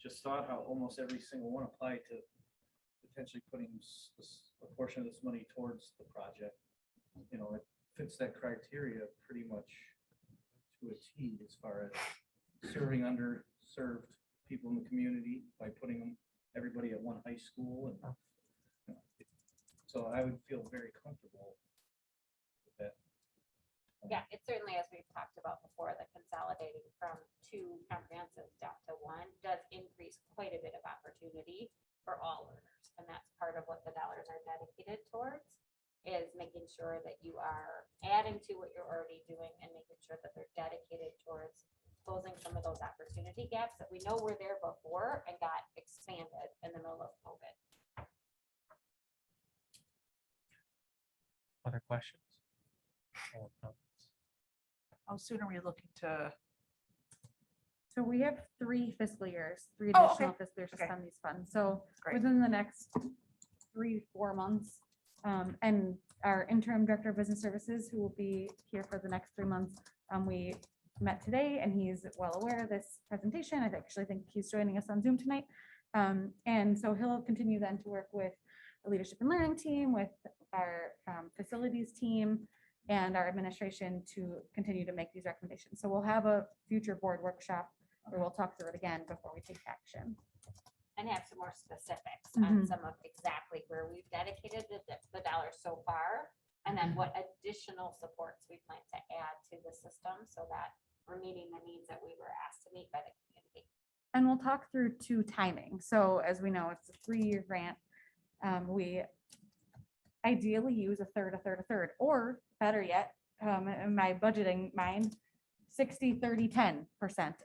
just thought how almost every single one applied to potentially putting a portion of this money towards the project. It fits that criteria pretty much to a T as far as serving underserved people in the community by putting everybody at one high school. And so I would feel very comfortable with that. Yeah, it certainly, as we've talked about before, the consolidating from 2 comprehensives down to 1 does increase quite a bit of opportunity for all learners. And that's part of what the dollars are dedicated towards, is making sure that you are adding to what you're already doing and making sure that they're dedicated towards closing some of those opportunity gaps that we know were there before and got expanded in the middle of COVID. Other questions? How soon are we looking to? So we have 3 fiscal years, 3 Oh, additional okay. fiscal years to Okay. spend these funds. So Great. within the next 3-4 months, and our interim director of business services, who will be here for the next 3 months, we met today and he's well aware of this presentation. I actually think he's joining us on Zoom tonight. And so he'll continue then to work with the leadership and learning team, with our facilities team, and our administration to continue to make these recommendations. So we'll have a future board workshop where we'll talk through it again before we take action. And have some more specifics on some of exactly where we've dedicated the dollars so far, and then what additional supports we plan to add to the system so that we're meeting the needs that we were asked to meet by the community. And we'll talk through 2 timing. So as we know, it's a 3-year grant. We ideally use a third, or better yet, in my budgeting mind, 60-30-10%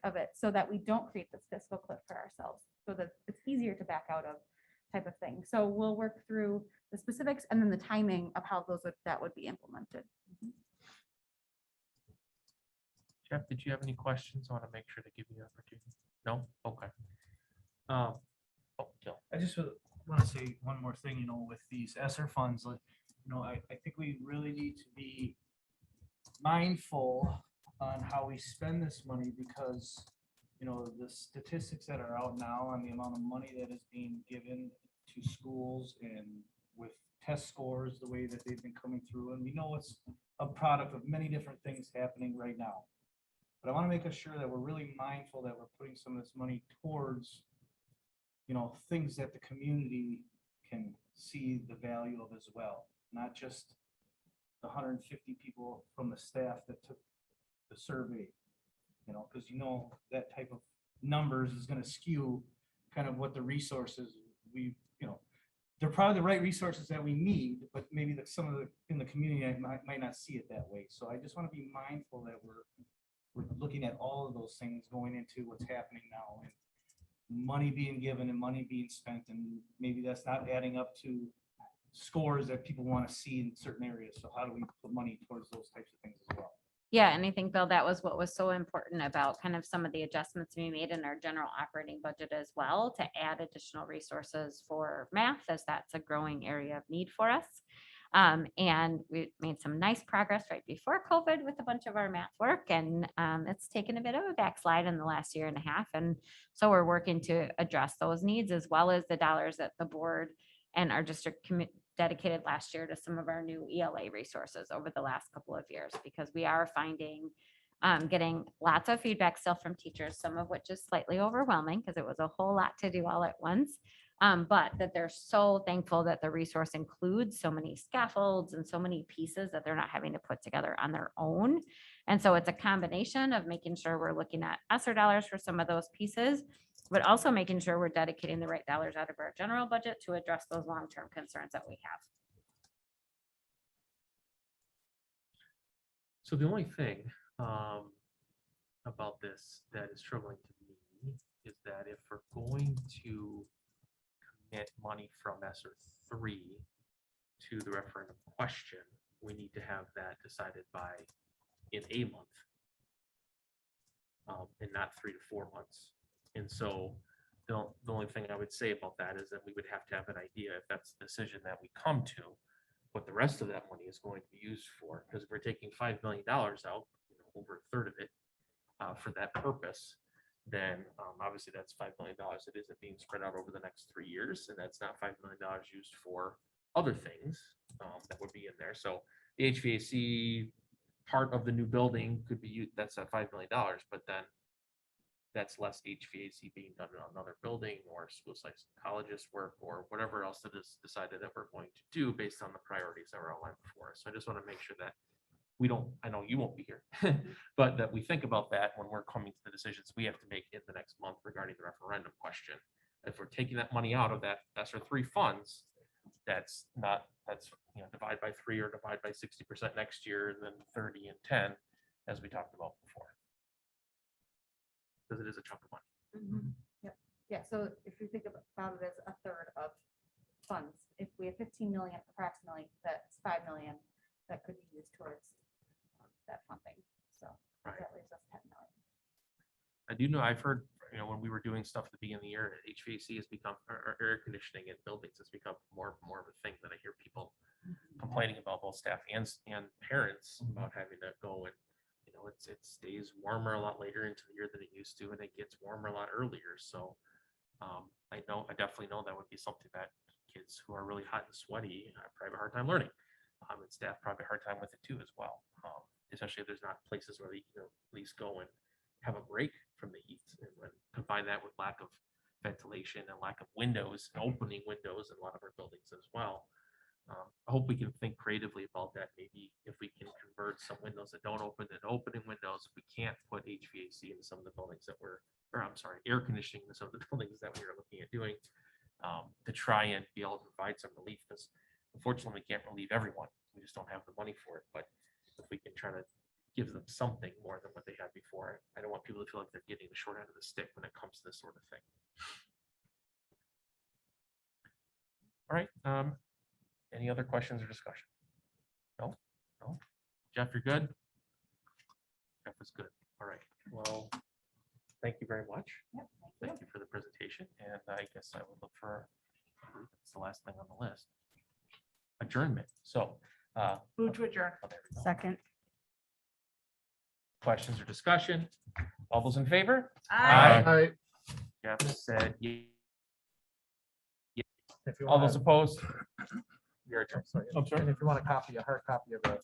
of it, so that we don't create this fiscal cliff for ourselves, so that it's easier to back out of, type of thing. So we'll work through the specifics and then the timing of how that would be implemented. Jeff, did you have any questions? I want to make sure to give you the opportunity. No? Okay. Oh, Jill. I just want to say one more thing, with these ESSER funds, I think we really need to be mindful on how we spend this money, because, the statistics that are out now on the amount of money that is being given to schools and with test scores, the way that they've been coming through, and we know it's a product of many different things happening right now. But I want to make sure that we're really mindful that we're putting some of this money towards, things that the community can see the value of as well, not just the 150 people from the staff that took the survey, because that type of numbers is going to skew kind of what the resources they're probably the right resources that we need, but maybe some of the in the community might not see it that way. So I just want to be mindful that we're looking at all of those things going into what's happening now, and money being given and money being spent, and maybe that's not adding up to scores that people want to see in certain areas. So how do we put money towards those types of things as well? Yeah, and I think, Bill, that was what was so important about kind of some of the adjustments we made in our general operating budget as well, to add additional resources for math, as that's a growing area of need for us. And we made some nice progress right before COVID with a bunch of our math work, and it's taken a bit of a backslide in the last year and a half. And so we're working to address those needs, as well as the dollars that the board and our district dedicated last year to some of our new ELA resources over the last couple of years, because we are finding, getting lots of feedback still from teachers, some of which is slightly overwhelming because it was a whole lot to do all at once. But that they're so thankful that the resource includes so many scaffolds and so many pieces that they're not having to put together on their own. And so it's a combination of making sure we're looking at ESSER dollars for some of those pieces, but also making sure we're dedicating the right dollars out of our general budget to address those long-term concerns that we have. So the only thing about this that is troubling to me is that if we're going to commit money from ESSER 3 to the referendum question, we need to have that decided by in a month and not 3 to 4 months. And so the only thing I would say about that is that we would have to have an idea, if that's the decision that we come to, what the rest of that money is going to be used for. Because if we're taking $5 million out, over a third of it for that purpose, then obviously that's $5 million that isn't being spread out over the next 3 years. And that's not $5 million used for other things that would be in there. So the HVAC part of the new building could be used, that's at $5 million, but then that's less HVAC being done in another building or school psychologist work or whatever else that is decided that we're going to do based on the priorities that were outlined before us. So I just want to make sure that we don't, I know you won't be here, but that we think about that when we're coming to the decisions we have to make in the next month regarding the referendum question. If we're taking that money out of that ESSER 3 funds, that's divide by 3 or divide by 60% next year, and then 30 and 10, as we talked about before. Because it is a chunk of money. Yep. Yeah, so if you think about it as a third of funds, if we have 15 million approximately, that's 5 million that could be used towards that funding. So that leaves us 10 million. I do know, I've heard, when we were doing stuff at the beginning of the year, HVAC has become, or air conditioning in buildings has become more of a thing that I hear people complaining about, both staff and parents, about having to go and, it stays warmer a lot later into the year than it used to, and it gets warmer a lot earlier. So I definitely know that would be something that kids who are really hot and sweaty probably have a hard time learning. And staff probably have a hard time with it too as well, especially if there's not places where they at least go and have a break from the heat. And when combine that with lack of ventilation and lack of windows, opening windows in a lot of our buildings as well. I hope we can think creatively about that. Maybe if we can convert some windows that don't open into opening windows, we can't put HVAC into some of the buildings that air conditioning in some of the buildings that we are looking at doing to try and be able to provide some relief. Because unfortunately, we can't relieve everyone. We just don't have the money for it. But if we can try to give them something more than what they had before, I don't want people to feel like they're getting the short end of the stick when it comes to this sort of thing. All right. Any other questions or discussion? No? Jeff, you're good? Jeff is good. All right. Well, thank you very much. Yep, Thank you for the presentation. And I guess I would look for, it's the last thing on the list. Adjournment. So. Move to adjourn. Oh, there we go. Second. Questions or discussion? All those in favor? Aye. Jeff said, yeah. If you All want those opposed? Your turn. and if you want a hard copy of the